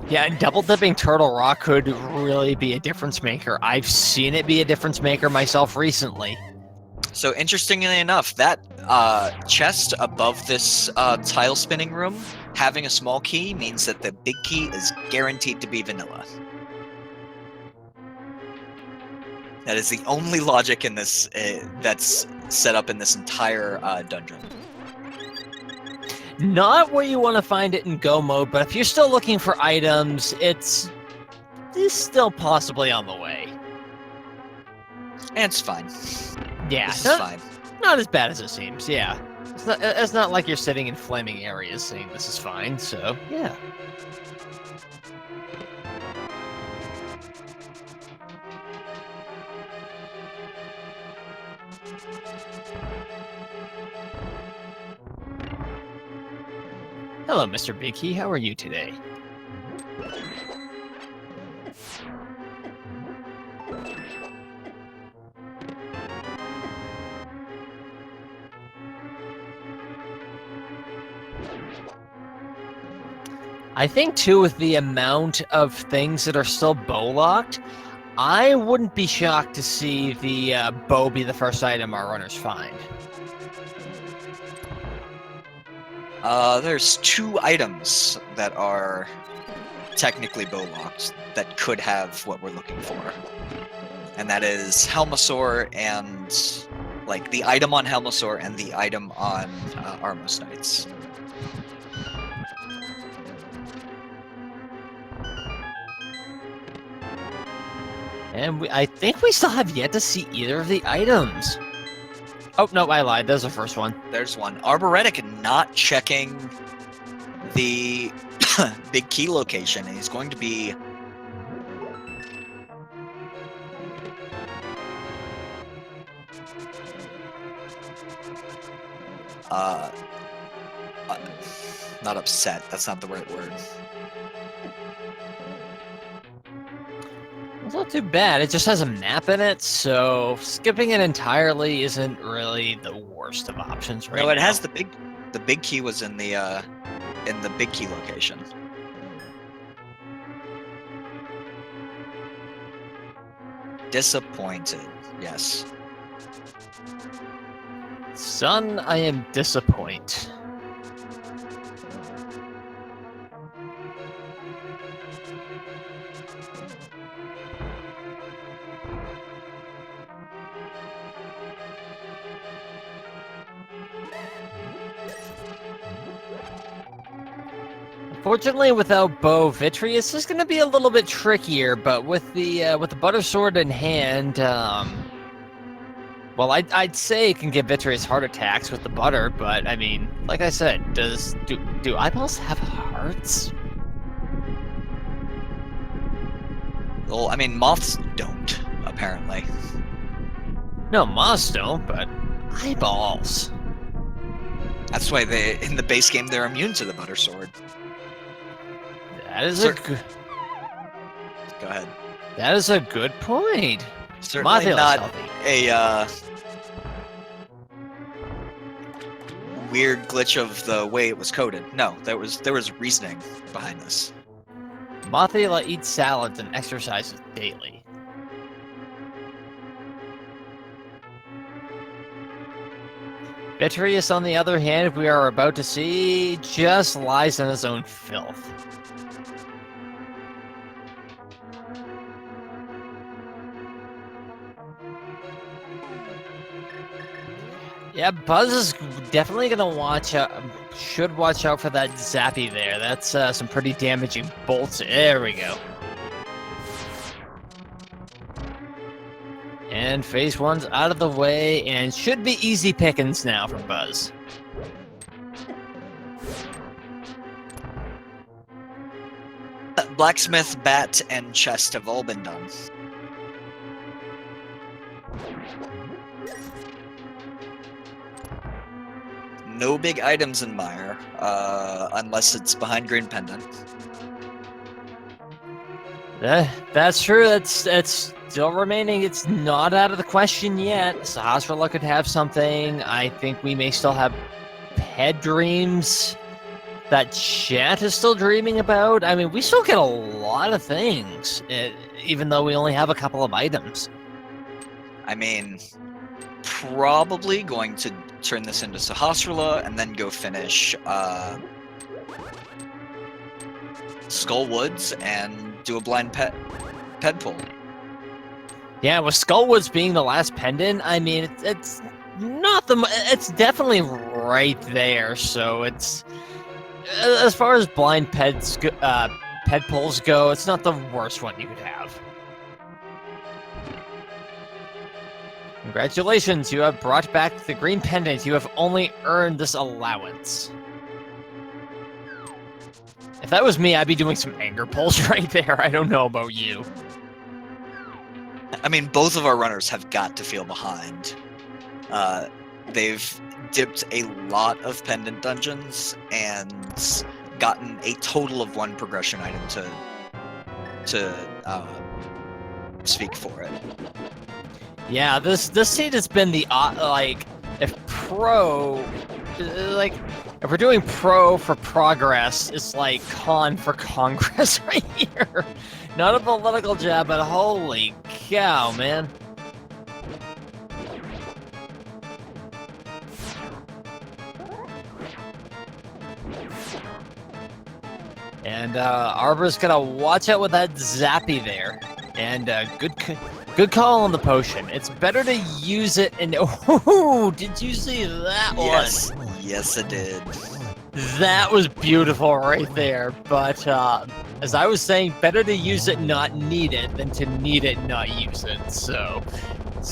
Yeah, and double dipping Turtle Rock could really be a difference maker. I've seen it be a difference maker myself recently. So interestingly enough, that chest above this tile spinning room, having a small key means that the big key is guaranteed to be vanilla. That is the only logic in this that's set up in this entire dungeon. Not where you want to find it in go mode, but if you're still looking for items, it's still possibly on the way. And it's fine. Yeah, This is fine. not as bad as it seems, yeah. It's not like you're sitting in flaming areas saying this is fine, so yeah. Hello, Mr. Big Key. How are you today? I think, too, with the amount of things that are still bow-locked, I wouldn't be shocked to see the bow be the first item our runners find. There's 2 items that are technically bow-locked that could have what we're looking for. And that is Helmasaur and, like, the item on Helmasaur and the item on Armos Knights. And I think we still have yet to see either of the items. Oh, no, I lied. There's the first one. There's one. Arboretic not checking the big key location. He's going to be... not upset. That's not the right word. It's not too bad. It just has a map in it, so skipping it entirely isn't really the worst of options right now. No, it has the big key was in the big key location. Disappointed. Yes. Son, I am disappointed. Unfortunately, without Bow Vitreous, is going to be a little bit trickier. But with the Butter Sword in hand, well, I'd say it can give Vitreous heart attacks with the butter. But I mean, like I said, do eyeballs have hearts? Well, I mean, moths don't, apparently. No, moths don't, but eyeballs. That's why in the base game, they're immune to the Butter Sword. That is Go ahead. That is a good point. Certainly Mothtail is not healthy. a weird glitch of the way it was coded. No, there was reasoning behind this. Mothtail eats salads and exercises daily. Vitreous, on the other hand, we are about to see, just lies in his own filth. Yeah, Buzz is definitely going to watch out, should watch out for that Zappy there. That's some pretty damaging bolts. There we go. And phase 1's out of the way, and should be easy pickings now for Buzz. Blacksmith, bat, and chest have all been done. No big items in Mire, unless it's behind Green Pendant. That's true. That's still remaining. It's not out of the question yet. Sahasrahla could have something. I think we may still have head dreams that Chat is still dreaming about. I mean, we still get a lot of things, even though we only have a couple of items. I mean, probably going to turn this into Sahasrahla and then go finish Skull Woods and do a blind ped pull. Yeah, with Skullwoods being the last pendant, I mean, it's not it's definitely right there. So it's, as far as blind ped pulls go, it's not the worst one you could have. Congratulations, you have brought back the green pendant. You have only earned this allowance. If that was me, I'd be doing some anger pulls right there. I don't know about you. I mean, both of our runners have got to feel behind. They've dipped a lot of pendant dungeons and gotten a total of 1 progression item to speak for it. Yeah, this seed has been the like, if Pro Like, if we're doing pro for progress, it's like con for Congress right here. Not a political jab, but holy cow, man. And Arbor's gonna watch out with that zappy there. And good call on the potion. It's better to use it and oh, did you see that Yes, one? yes, it did. That was beautiful right there. But as I was saying, better to use it and not need it than to need it and not use it. So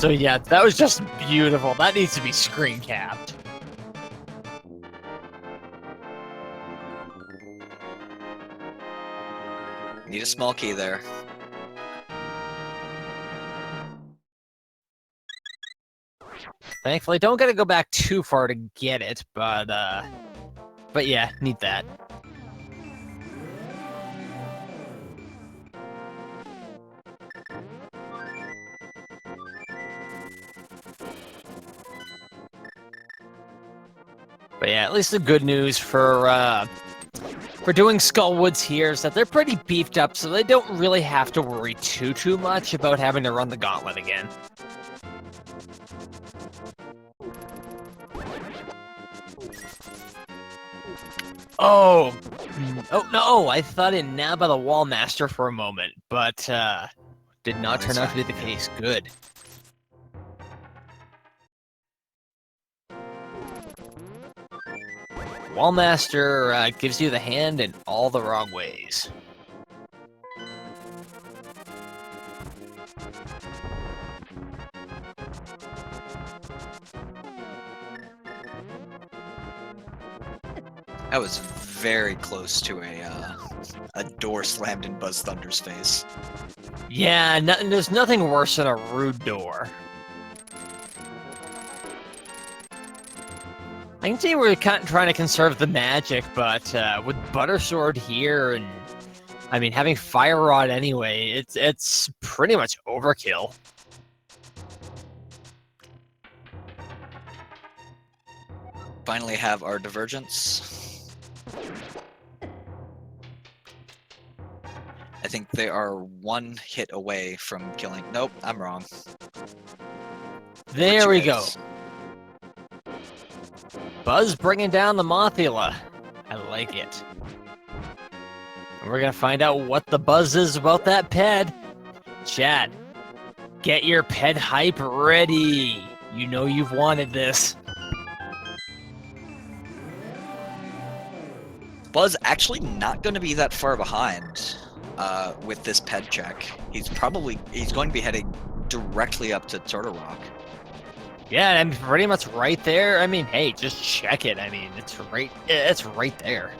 yeah, that was just beautiful. That needs to be screen capped. Need a small key there. Thankfully, don't gotta go back too far to get it, but yeah, need that. But yeah, at least the good news for doing Skullwoods here is that they're pretty beefed up, so they don't really have to worry too much about having to run the gauntlet again. Oh no! I thought it nabbed by the Wall Master for a moment, but did not turn out to be the case. Good. Wall Master gives you the hand in all the wrong ways. That was very close to a door slammed in BuzzThunder's face. Yeah, there's nothing worse than a rude door. I can see we're kind of trying to conserve the magic, but with Butter Sword here and I mean having Fire Rod anyway, it's pretty much overkill. Finally have our divergence. I think they are one hit away from killing. Nope, I'm wrong. There we go. Hits. Buzz bringing down the Mothula. I like it. And we're gonna find out what the buzz is about that ped. Chat, get your ped hype ready. You know you've wanted this. Buzz actually not going to be that far behind with this ped check. He's going to be heading directly up to Turtle Rock. Yeah, I'm pretty much right there. I mean, hey, just check it. I mean, it's right there.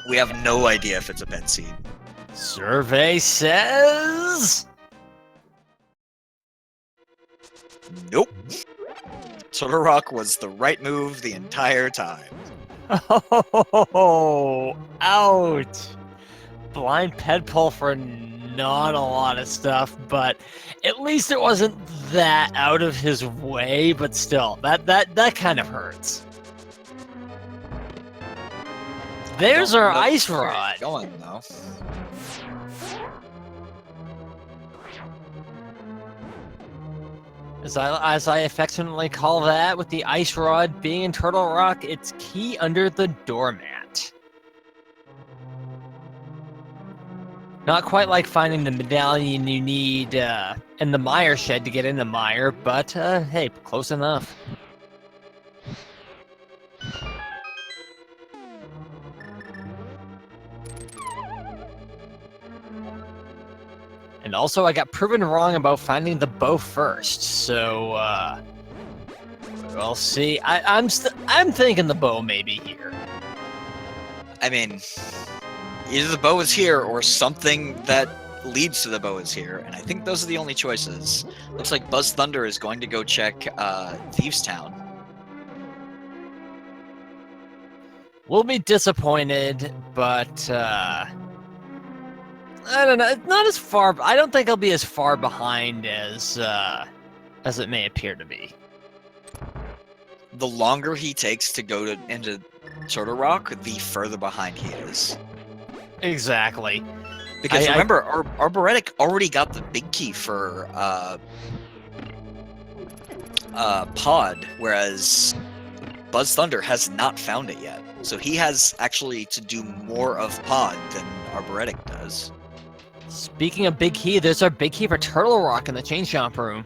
We have no idea if it's a ped seed. Survey says Nope. Turtle Rock was the right move the entire time. oh, ouch. Blind ped pull for not a lot of stuff, but at least it wasn't that out of his way, but still, that kind of hurts. There's our ice rod. Going though. As I affectionately call that, with the ice rod being in Turtle Rock, it's key under the doormat. Not quite like finding the medallion you need in the mire shed to get into mire, but hey, close enough. And also, I got proven wrong about finding the bow first, so we'll see. I'm thinking the bow maybe here. I mean, either the bow is here or something that leads to the bow is here, and I think those are the only choices. Looks like BuzzThunder is going to go check Thieves Town. We'll be disappointed, but I don't know. It's not as far. I don't think he'll be as far behind as it may appear to be. the longer he takes to go into Turtle Rock, the further behind he is. Exactly. Because remember, Arboretic already got the big key for Pod, whereas BuzzThunder has not found it yet. So he has actually to do more of Pod than Arboretic does. Speaking of big key, there's our big key for Turtle Rock in the Chain Chomp room.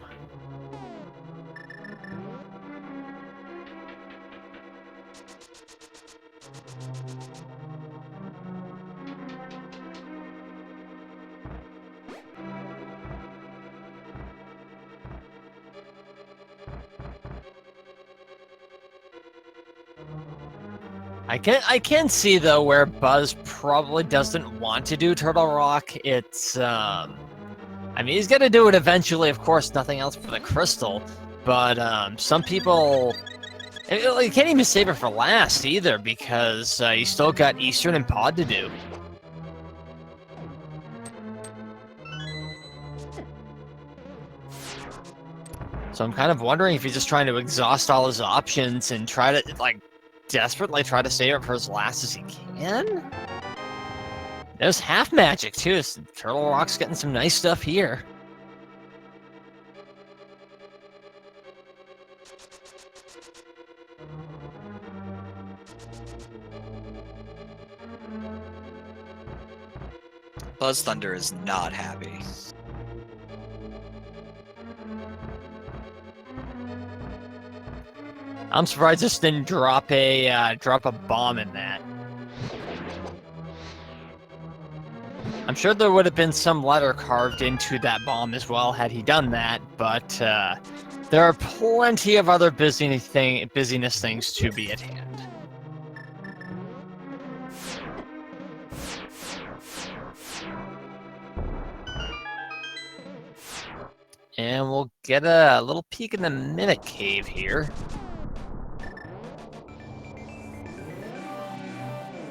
I can see though where Buzz probably doesn't want to do Turtle Rock. It's I mean, he's gonna do it eventually, of course, nothing else for the crystal. But some people you can't even save it for last either, because you still got Eastern and Pod to do. So I'm kind of wondering if he's just trying to exhaust all his options and try to, like, desperately try to save it for as last as he can? There's half magic, too. So Turtle Rock's getting some nice stuff here. BuzzThunder is not happy. I'm surprised this didn't drop a bomb in that. I'm sure there would have been some letter carved into that bomb as well had he done that, but there are plenty of other busyness things to be at hand. And we'll get a little peek in the Mimic Cave here.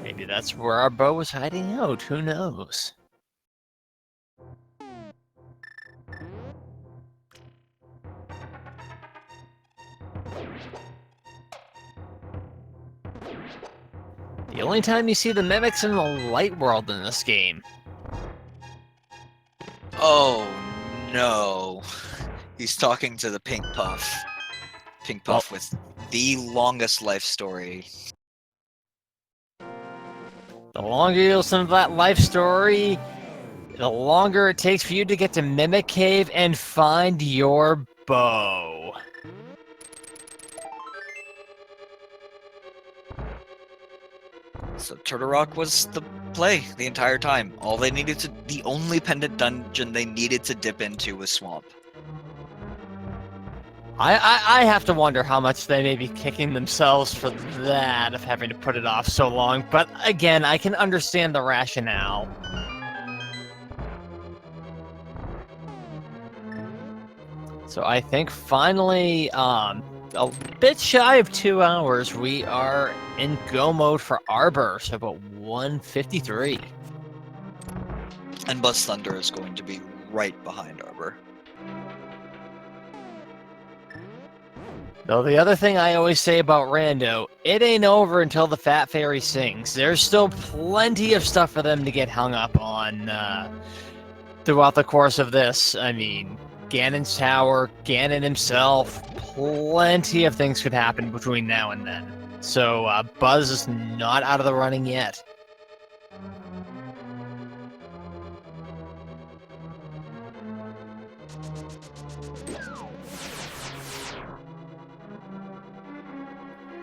Maybe that's where our bow was hiding out, who knows? The only time you see the mimics in the light world in this game. Oh no. He's talking to the Pink Puff. Pink Puff with the longest life story. The longer you listen to that life story, the longer it takes for you to get to Mimic Cave and find your bow. So Turtle Rock was the play the entire time. The only pendant dungeon they needed to dip into was Swamp. I have to wonder how much they may be kicking themselves for that, of having to put it off so long. But again, I can understand the rationale. So I think finally, a bit shy of 2 hours, we are in go mode for Arbor, so about 153. And BuzzThunder is going to be right behind Arbor. Though the other thing I always say about Rando, it ain't over until the Fat Fairy sings. There's still plenty of stuff for them to get hung up on throughout the course of this. I mean, Ganon's Tower, Ganon himself, plenty of things could happen between now and then. So Buzz is not out of the running yet.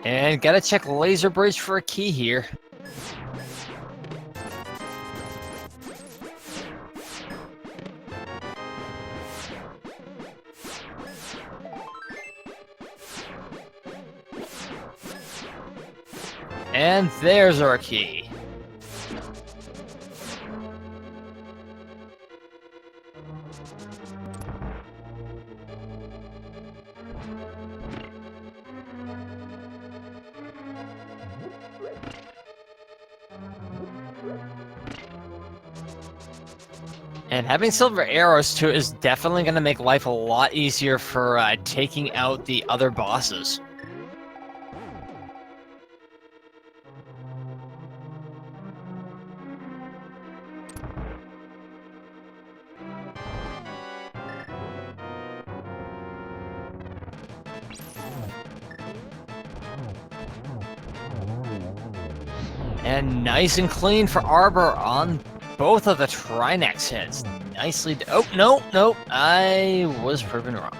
And gotta check Laser Bridge for a key here. And there's our key. And having silver arrows too is definitely going to make life a lot easier for taking out the other bosses. And nice and clean for Arbor on both of the Trinex hits. Nicely. Oh, no. I was proven wrong.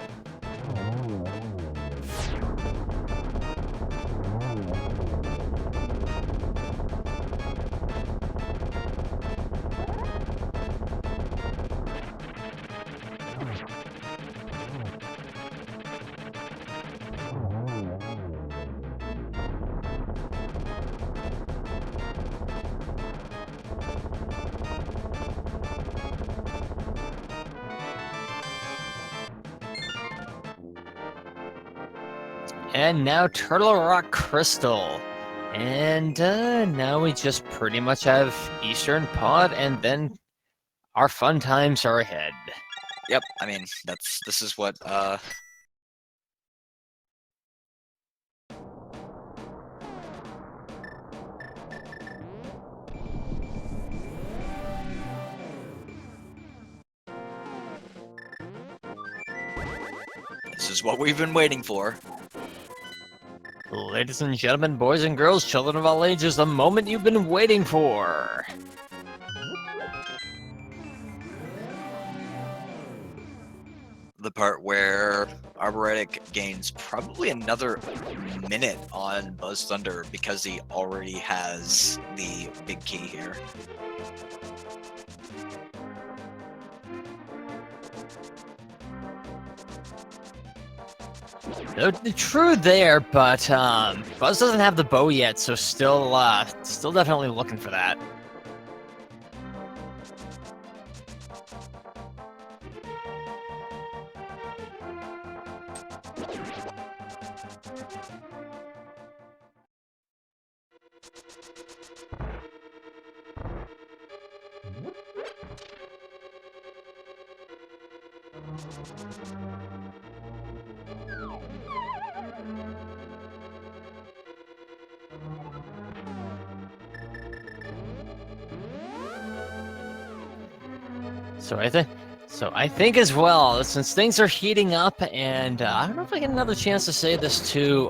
And now Turtle Rock Crystal. And now we just pretty much have Eastern Pod, and then our fun times are ahead. Yep, I mean, this is what, this is what we've been waiting for. Ladies and gentlemen, boys and girls, children of all ages, the moment you've been waiting for. The part where Arboretic gains probably another minute on BuzzThunder because he already has the big key here. True there, but Buzz doesn't have the bow yet, so still definitely looking for that. So I think as well, since things are heating up, and I don't know if I get another chance to say this too,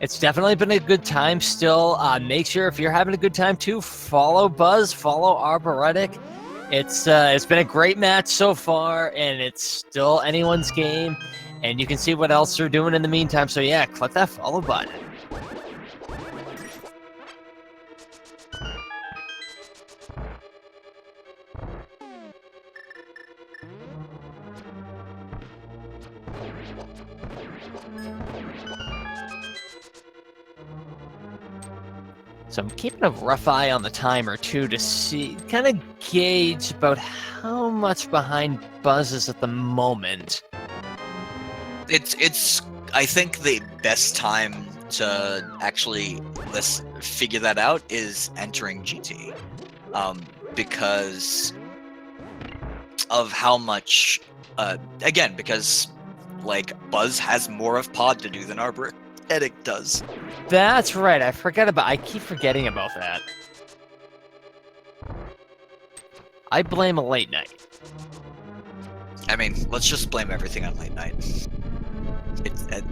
it's definitely been a good time still. Make sure if you're having a good time too, follow Buzz, follow Arboretic. It's been a great match so far, and it's still anyone's game, and you can see what else they're doing in the meantime. So yeah, click that follow button. So I'm keeping a rough eye on the timer too to see, kind of gauge about how much behind Buzz is at the moment. It's I think the best time to actually figure that out is entering GT, because of how much, again, because like Buzz has more of Pod to do than Arboretic does. That's right. I keep forgetting about that. I blame a late night. I mean, let's just blame everything on late night.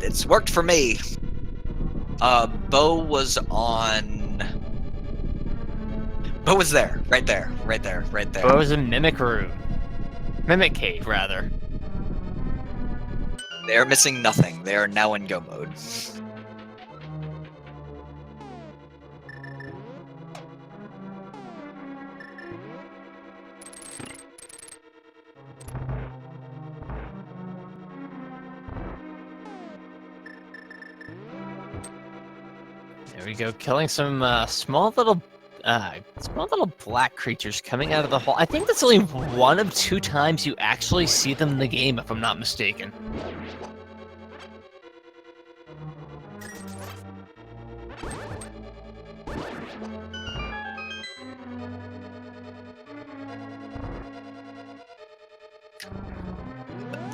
It's worked for me. Bo was there, right there. Bo was in Mimic Room. Mimic Cave, rather. They are missing nothing. They are now in go mode. There we go, killing some small little black creatures coming out of the hole. I think that's only one of two times you actually see them in the game, if I'm not mistaken.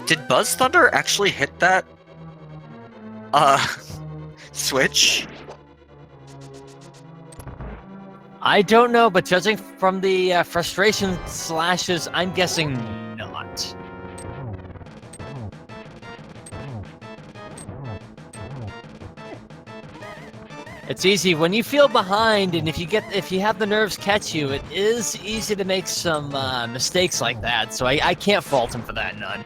Did BuzzThunder actually hit that? switch? I don't know, but judging from the frustration slashes, I'm guessing not. It's easy when you feel behind, and if you have the nerves catch you, it is easy to make some mistakes like that. So I can't fault him for that none.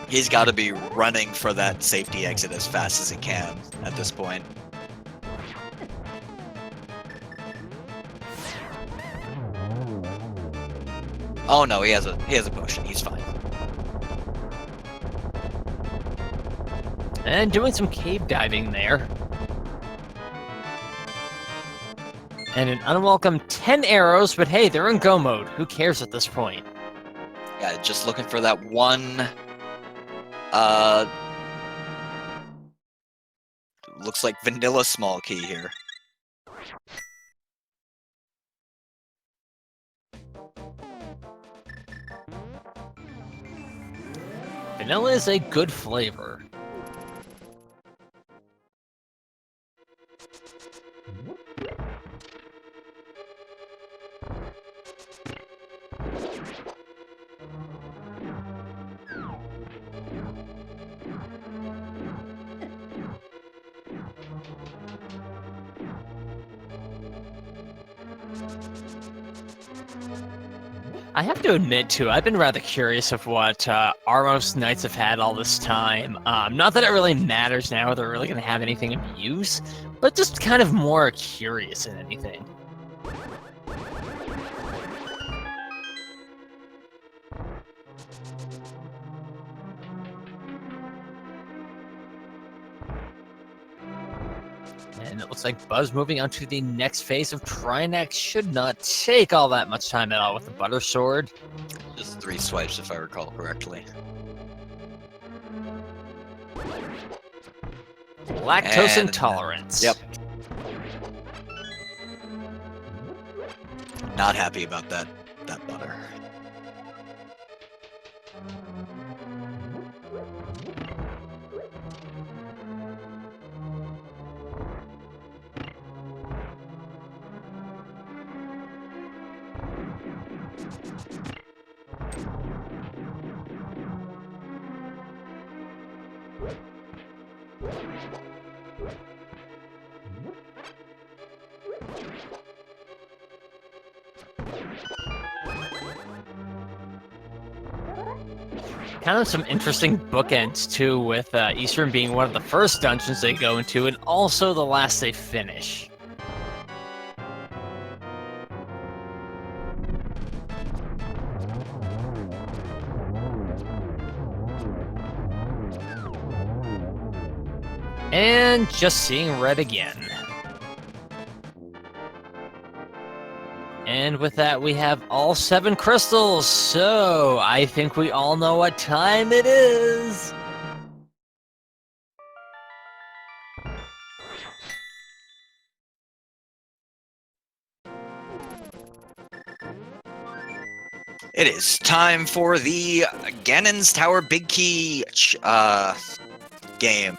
He's got to be running for that safety exit as fast as he can at this point. Oh no, he has a potion. He's fine. And doing some cave diving there. And an unwelcome 10 arrows, but hey, they're in go mode. Who cares at this point? Yeah, just looking for that one. Looks like vanilla small key here. Vanilla is a good flavor. I have to admit, too, I've been rather curious of what Armos Knights have had all this time. Not that it really matters now, they're really going to have anything of use, but just kind of more curious than anything. And it looks like Buzz moving on to the next phase of Trinex should not take all that much time at all with the Butter Sword. Just 3 swipes if I recall correctly. Lactose And- intolerance. Yep. Not happy about that butter. Kind of some interesting bookends, too, with Eastern being one of the first dungeons they go into, and also the last they finish. And just seeing red again. And with that, we have all 7 crystals, so I think we all know what time it is. It is time for the Ganon's Tower Big Key game.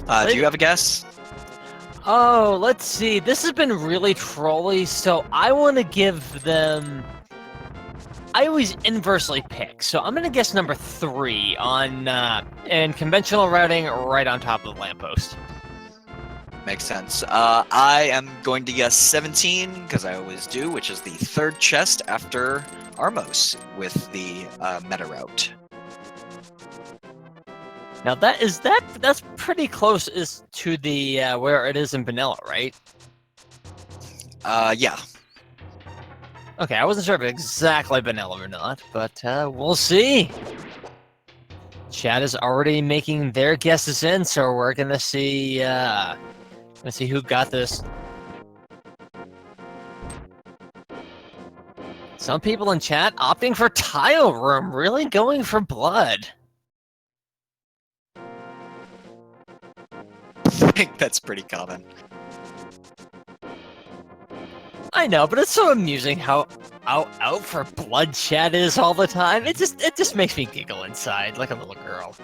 Do you have a guess? Oh, let's see. This has been really trolly, so I want to give them... I always inversely pick, so I'm going to guess number 3 on in conventional routing right on top of the lamppost. Makes sense. I am going to guess 17, because I always do, which is the 3rd chest after Armos with the meta route. Now that's pretty close as to the where it is in vanilla, right? Yeah. Okay, I wasn't sure if exactly vanilla or not, but we'll see. Chat is already making their guesses in, so we're gonna see who got this. Some people in chat opting for tile room, really going for blood. I think that's pretty common. I know, but it's so amusing how out for blood chat is all the time. It just makes me giggle inside like a little girl.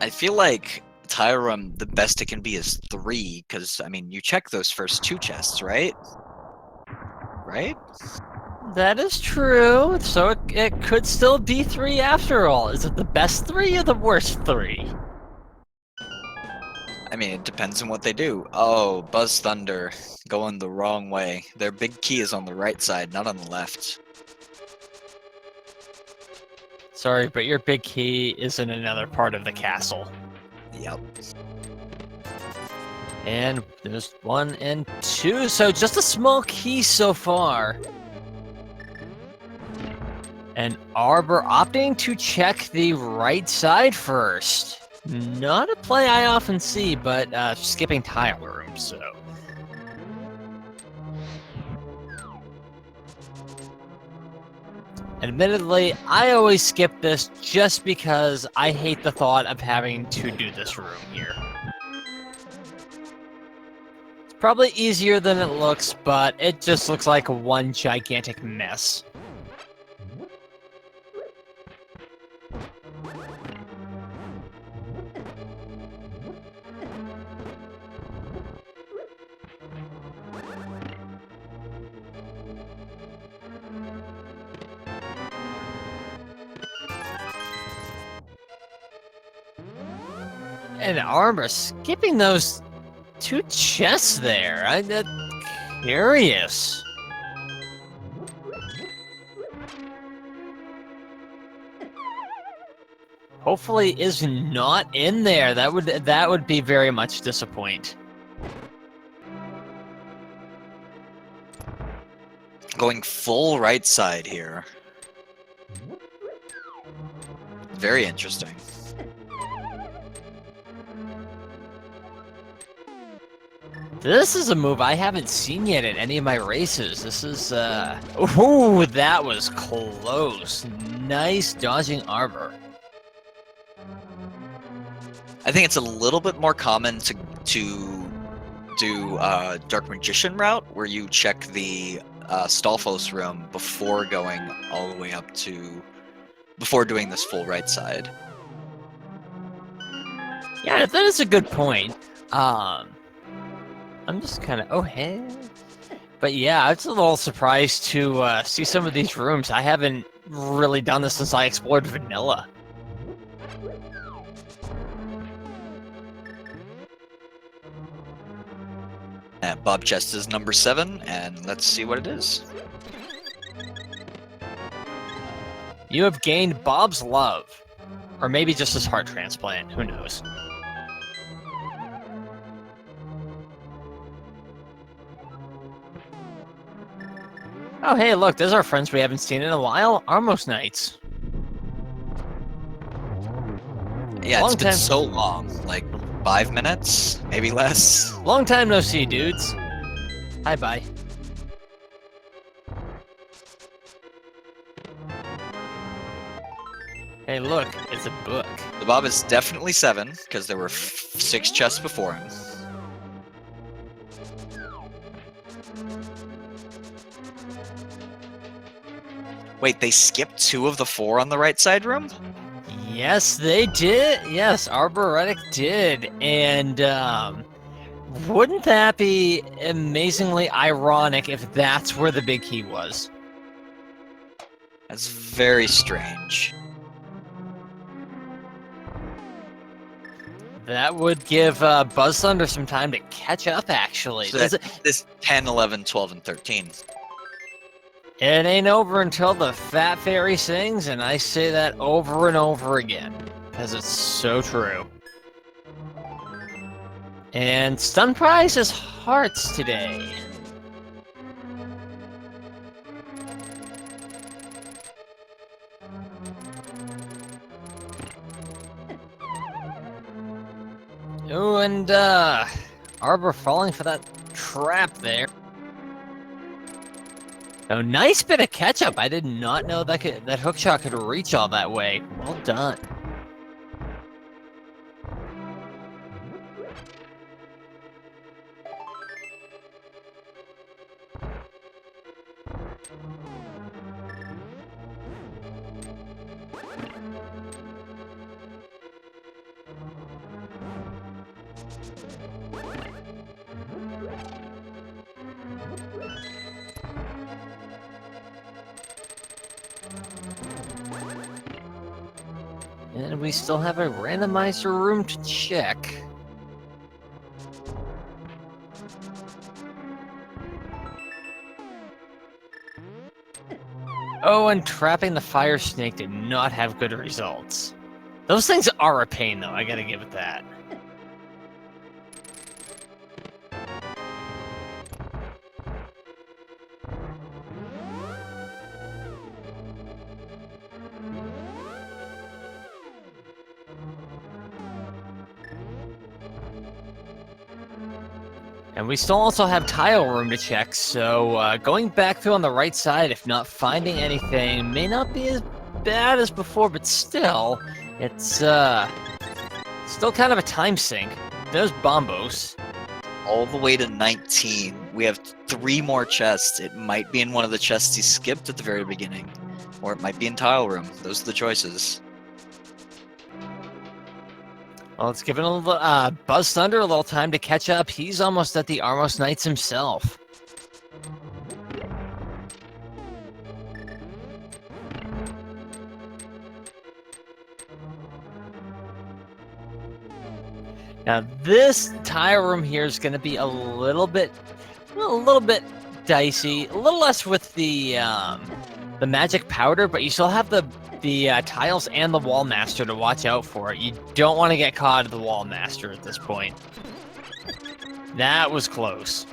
I feel like Tyrum, the best it can be is 3, because, I mean, you check those first 2 chests, right? Right? That is true. So it could still be 3 after all. Is it the best 3 or the worst 3? I mean, it depends on what they do. Oh, BuzzThunder, going the wrong way. Their big key is on the right side, not on the left. Sorry, but your big key is in another part of the castle. Yep. And there's 1 and 2, so just a small key so far. And Arbor opting to check the right side first. Not a play I often see, but skipping tile room, so. Admittedly, I always skip this just because I hate the thought of having to do this room here. It's probably easier than it looks, but it just looks like one gigantic mess. And Arbor skipping those 2 chests there. I'm curious. Hopefully is not in there. That would be very much disappoint. Going full right side here. Very interesting. This is a move I haven't seen yet at any of my races. This is, ooh, that was close. Nice dodging Arbor. I think it's a little bit more common to do Dark Magician route, where you check the Stalfos room before going all the way up to, before doing this full right side. Yeah, that is a good point. I'm just kind of, oh, hey. But yeah, I was a little surprised to see some of these rooms. I haven't really done this since I explored Vanilla. And Bob Chest is number 7, and let's see what it is. You have gained Bob's love. Or maybe just his heart transplant, who knows. Oh, hey, look, there's our friends we haven't seen in a while, Armos Knights. Yeah, Long it's been time. so long, like 5 minutes, maybe less. Long time no see, dudes. Hi, bye. Hey, look, it's a book. The Bob is definitely 7, because there were 6 chests before him. Wait, they skipped 2 of the 4 on the right side room? Yes, they did. Yes, arboretic did. And wouldn't that be amazingly ironic if that's where the big key was? That's very strange. That would give BuzzThunder some time to catch up, actually. So this 10, 11, 12, and 13. It ain't over until the Fat Fairy sings, and I say that over and over again, because it's so true. And Stun Prize is hearts today. Oh, and Arbor falling for that trap there. Oh, nice bit of ketchup. I did not know that hookshot could reach all that way. Well done. And we still have a randomizer room to check. Oh, and trapping the fire snake did not have good results. Those things are a pain, though. I gotta give it that. And we still also have tile room to check, so going back through on the right side, if not finding anything, may not be as bad as before, but still, it's still kind of a time sink. There's Bombos. All the way to 19. We have 3 more chests. It might be in one of the chests he skipped at the very beginning, or it might be in tile room. Those are the choices. Well, let's give it a little BuzzThunder a little time to catch up. He's almost at the Armos Knights himself. Now, this tile room here is going to be a little bit dicey. A little less with the magic powder, but you still have the tiles and the wall master to watch out for. You don't want to get caught at the wall master at this point. That was close.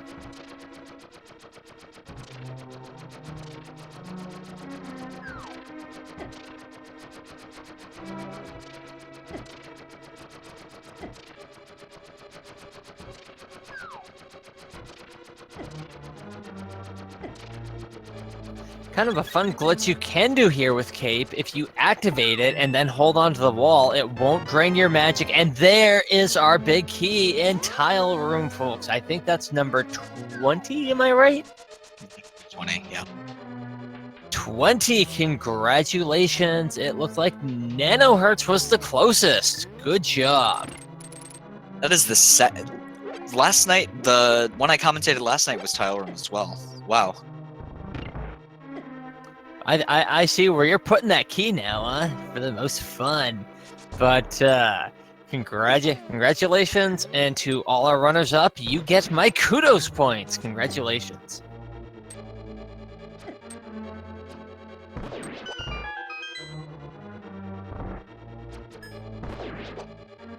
Kind of a fun glitch you can do here with Cape. If you activate it and then hold on to the wall, it won't drain your magic. And there is our big key in tile room, folks. I think that's number 20, am I right? 20, yeah. 20, congratulations. It looked like Nanohertz was the closest. Good job. That is the set. Last night, the one I commentated last night was tile room as well. Wow. I see where you're putting that key now, huh? For the most fun. But congratulations, and to all our runners-up, you get my kudos points. Congratulations.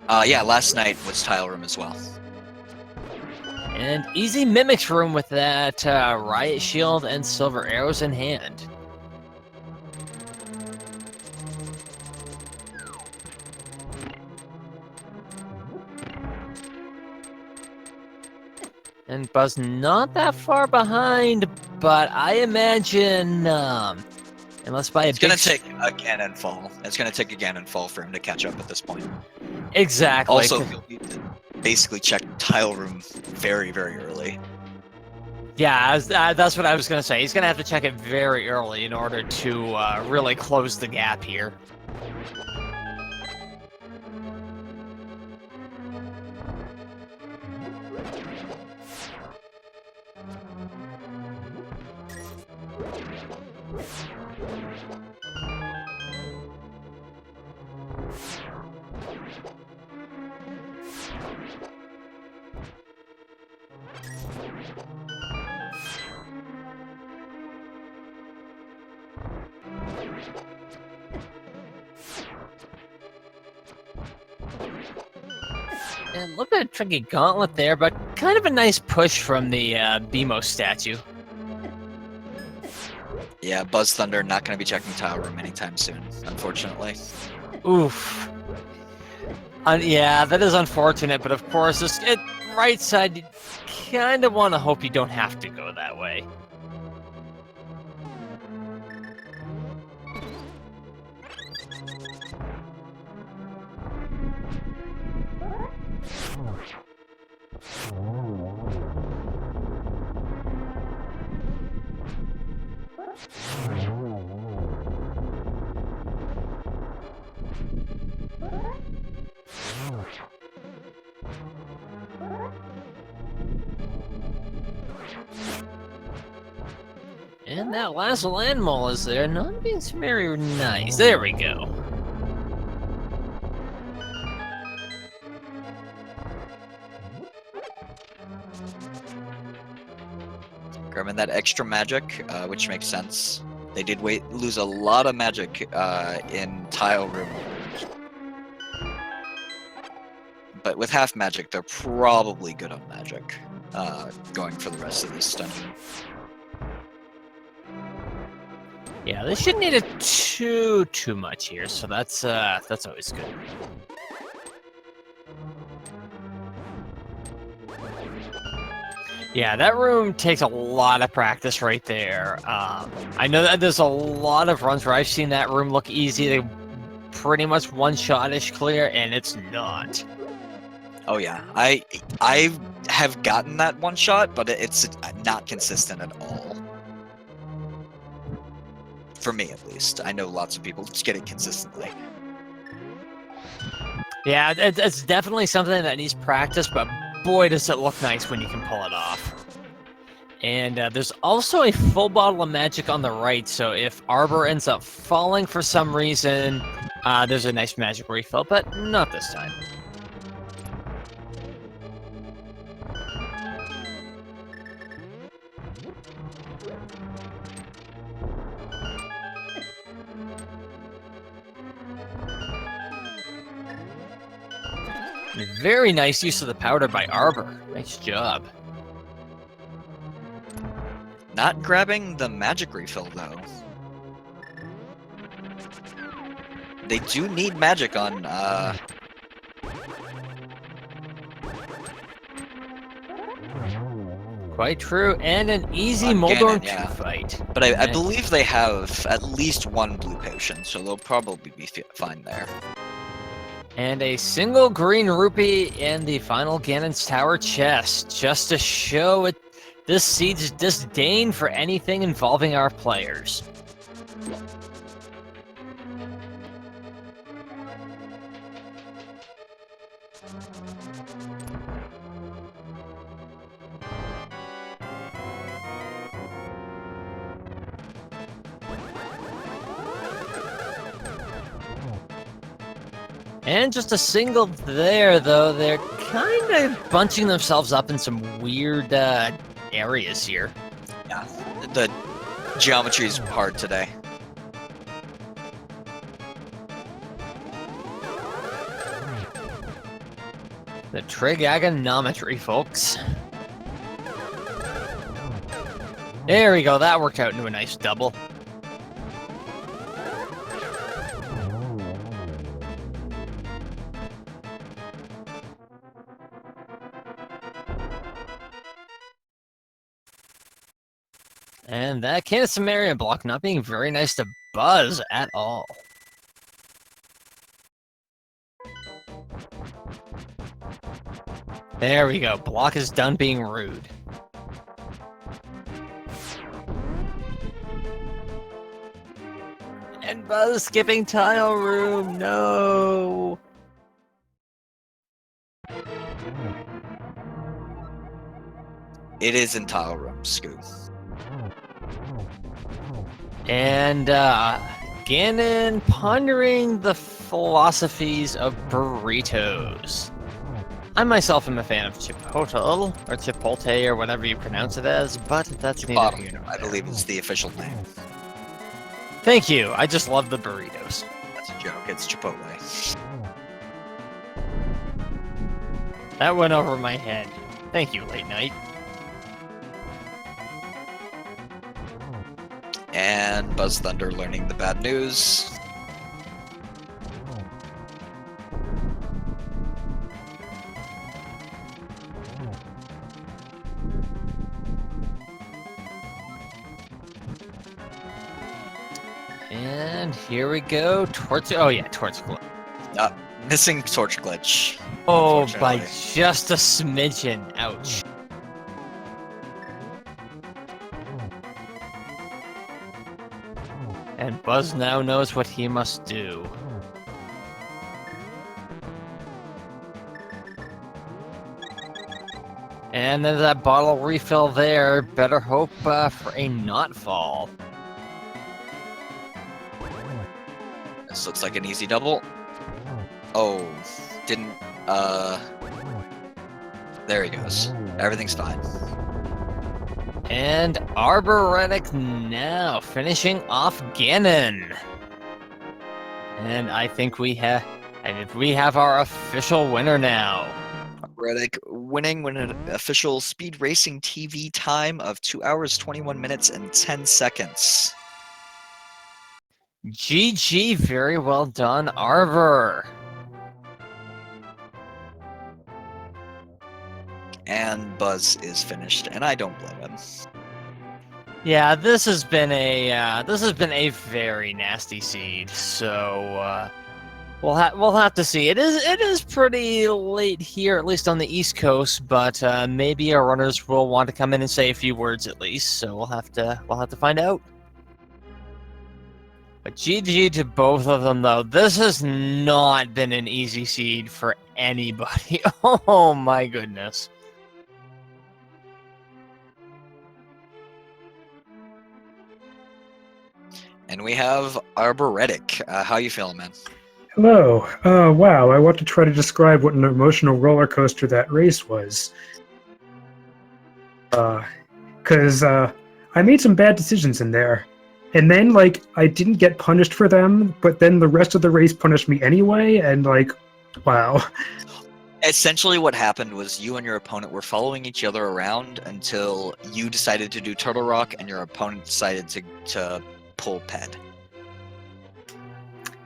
Yeah, last night was tile room as well. And easy mimics room with that riot shield and silver arrows in hand. And Buzz not that far behind, but I imagine, unless by It's gonna take a cannon fall. It's gonna take a cannon fall for him to catch up at this point. Exactly. Also, you'll need to basically check tile room very, very early. Yeah, that's what I was gonna say. He's gonna have to check it very early in order to really close the gap here. And look at a tricky gauntlet there, but kind of a nice push from the BMO statue. Yeah, BuzzThunder not going to be checking tile room anytime soon, unfortunately. Oof. Yeah, that is unfortunate, but of course, right side, you kind of want to hope you don't have to go that way. And that last land mall is there, not being very nice. There we go. Grabbing that extra magic, which makes sense. They did lose a lot of magic in tile room. But with half magic, they're probably good on magic. Going for the rest of this dungeon. Yeah, they shouldn't need it too much here, so that's always good. Yeah, that room takes a lot of practice right there. I know that there's a lot of runs where I've seen that room look easy. They pretty much one-shot-ish clear, and it's not. Oh yeah, I have gotten that one shot, but it's not consistent at all. For me, at least. I know lots of people just get it consistently. Yeah, it's definitely something that needs practice, but boy, does it look nice when you can pull it off. And there's also a full bottle of magic on the right, so if Arbor ends up falling for some reason, there's a nice magic refill, but not this time. Very nice use of the powder by Arbor. Nice job. Not grabbing the magic refill, though. They do need magic on, Quite true, and an easy On Moldorm Ganon, yeah. 2 fight. But I Nice. believe they have at least one blue potion, so they'll probably be fine there. And a single green rupee in the final Ganon's Tower chest, just to show it this seed's disdain for anything involving our players. And just a single there, though. They're kind of bunching themselves up in some weird areas here. Yeah, the geometry is hard today. The trigonometry, folks. There we go. That worked out into a nice double. And that Candace Samaria block not being very nice to Buzz at all. There we go. Block is done being rude. And Buzz skipping tile room. No. It is in tile room, Scoo. And Ganon pondering the philosophies of burritos. I myself am a fan of Chipotle, or Chipotle, or whatever you pronounce it as, but that's neither here nor I there. believe is the official name. Thank you. I just love the burritos. That's a joke. It's Chipotle. That went over my head. Thank you, late night. And BuzzThunder learning the bad news. And here we go. Torch. Oh yeah, torch glitch. Missing torch glitch. Oh, by Unfortunately. just a smidgen. Ouch. And Buzz now knows what he must do. And then that bottle refill there. Better hope for a not fall. This looks like an easy double. Oh, didn't, there he goes. Everything's fine. And Arboretic now finishing off Ganon. And I think we have our official winner now. Arboretic winning with an official speed racing TV time of 2 hours, 21 minutes, and 10 seconds. GG, very well done, Arbor. And Buzz is finished, and I don't blame him. Yeah, this has been a very nasty seed. So we'll have to see. It is pretty late here, at least on the East Coast. But maybe our runners will want to come in and say a few words at least. So we'll have to find out. But GG to both of them, though. This has not been an easy seed for anybody. Oh my goodness. And we have Arboretic. How you feeling, man? Hello. Wow, I want to try to describe what an emotional roller coaster that race was. Because I made some bad decisions in there. And then, like, I didn't get punished for them, but then the rest of the race punished me anyway, and, like, wow. Essentially what happened was you and your opponent were following each other around until you decided to do Turtle Rock and your opponent decided to pull Ped.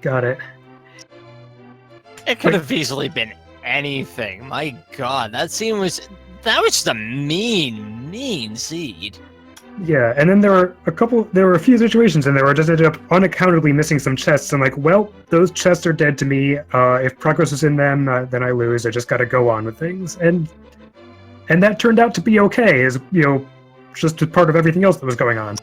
Got it. It could have easily been anything. My God, that was just a mean seed. Yeah, and then there were a few situations in there where I just ended up unaccountably missing some chests. I'm like, well, those chests are dead to me. If progress is in them, then I lose. I just got to go on with things, and that turned out to be okay. As just a part of everything else that was going on.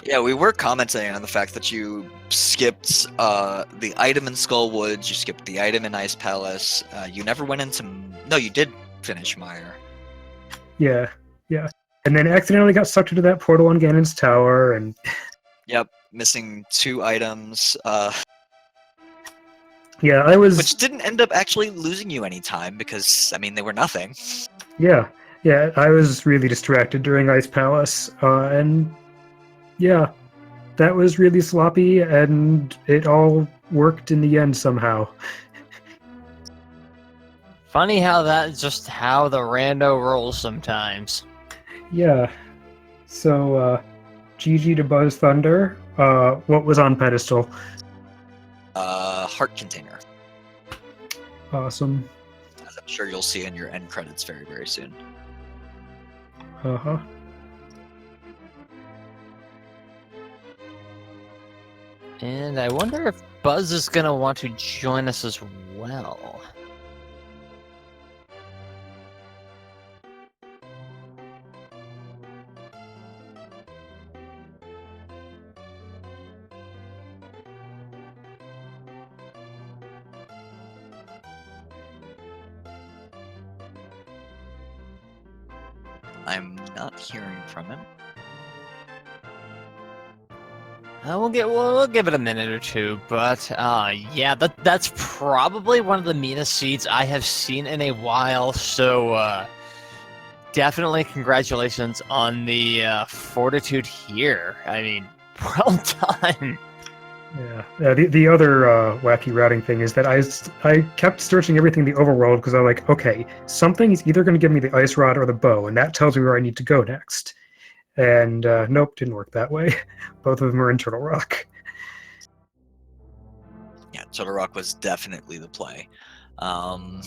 Yeah, we were commenting on the fact that you skipped the item in Skullwoods, you skipped the item in Ice Palace. You never went into. No, you did finish Mire. Yeah. And then accidentally got sucked into that portal on Ganon's tower, and Yep, missing 2 items. yeah, I was. Which didn't end up actually losing you any time because, I mean, they were nothing. Yeah, I was really distracted during Ice Palace, and yeah, that was really sloppy, and it all worked in the end somehow. Funny how that's just how the rando rolls sometimes. Yeah, so GG to BuzzThunder. What was on pedestal? Heart container. Awesome. As I'm sure you'll see in your end credits very, very soon. Uh-huh. And I wonder if Buzz is going to want to join us as well. I'm not hearing from him. We'll give it a minute or two, but yeah, that's probably one of the meanest seeds I have seen in a while. So definitely congratulations on the fortitude here. I mean, well done. Yeah. The other wacky routing thing is that I kept searching everything in the overworld because I'm like, okay, something is either going to give me the ice rod or the bow, and that tells me where I need to go next. And nope, didn't work that way. Both of them are in Turtle Rock. Yeah, Turtle Rock was definitely the play. I'm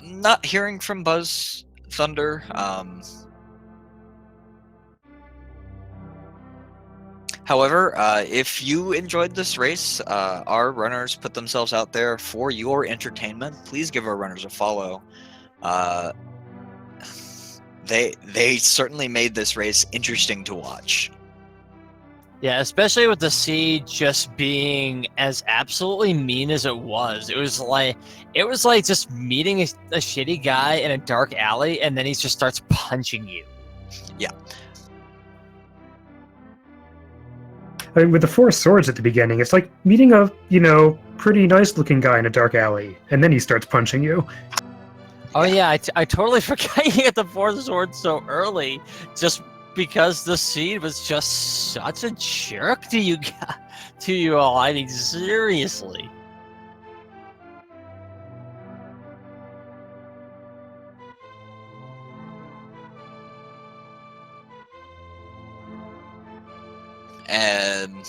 not hearing from BuzzThunder. However, if you enjoyed this race, our runners put themselves out there for your entertainment. Please give our runners a follow. They certainly made this race interesting to watch. Yeah, especially with the seed just being as absolutely mean as it was. It was like just meeting a shitty guy in a dark alley, and then he just starts punching you. I mean, with the four swords at the beginning, it's like meeting a, pretty nice-looking guy in a dark alley, and then he starts punching you. Oh yeah, I totally forgot you get the fourth sword so early, just because the seed was just such a jerk to you, to you all. I mean, seriously. And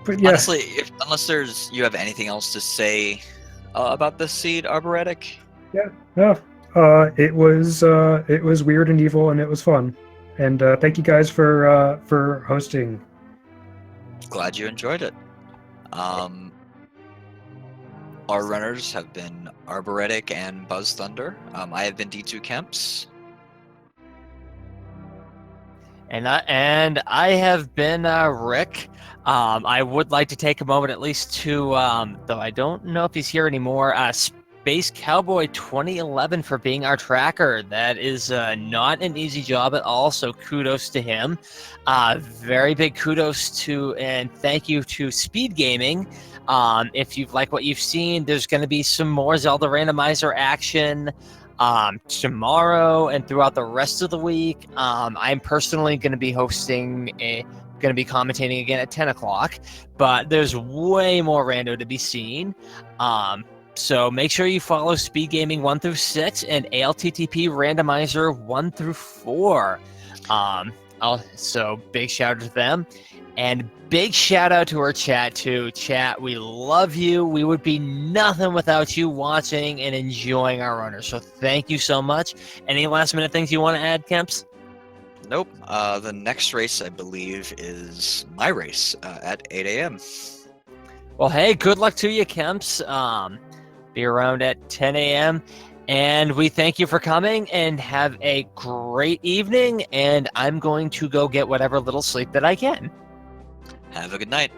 But yeah, honestly, unless you have anything else to say about this seed, arboretic. no, it was weird and evil, and it was fun. And thank you guys for hosting. Glad you enjoyed it. Our runners have been Arboretic and BuzzThunder. I have been D2 Kemps. And I have been Rick. I would like to take a moment at least to, though I don't know if he's here anymore, Space Cowboy 2011 for being our tracker. That is not an easy job at all, so kudos to him. Very big kudos to and thank you to Speed Gaming. If you've liked what you've seen, there's going to be some more Zelda Randomizer action tomorrow and throughout the rest of the week. I'm personally going to be going to be commentating again at 10 o'clock, but there's way more rando to be seen. So make sure you follow Speed Gaming 1 through 6 and ALTTP Randomizer 1 through 4. So big shout out to them. And big shout out to our chat too. Chat, we love you. We would be nothing without you watching and enjoying our runners. So thank you so much. Any last minute things you want to add, Kemps? Nope. The next race, I believe, is my race at 8 a.m. Well, hey, good luck to you, Kemps. Be around at 10 a.m. And we thank you for coming and have a great evening. And I'm going to go get whatever little sleep that I can. Have a good night.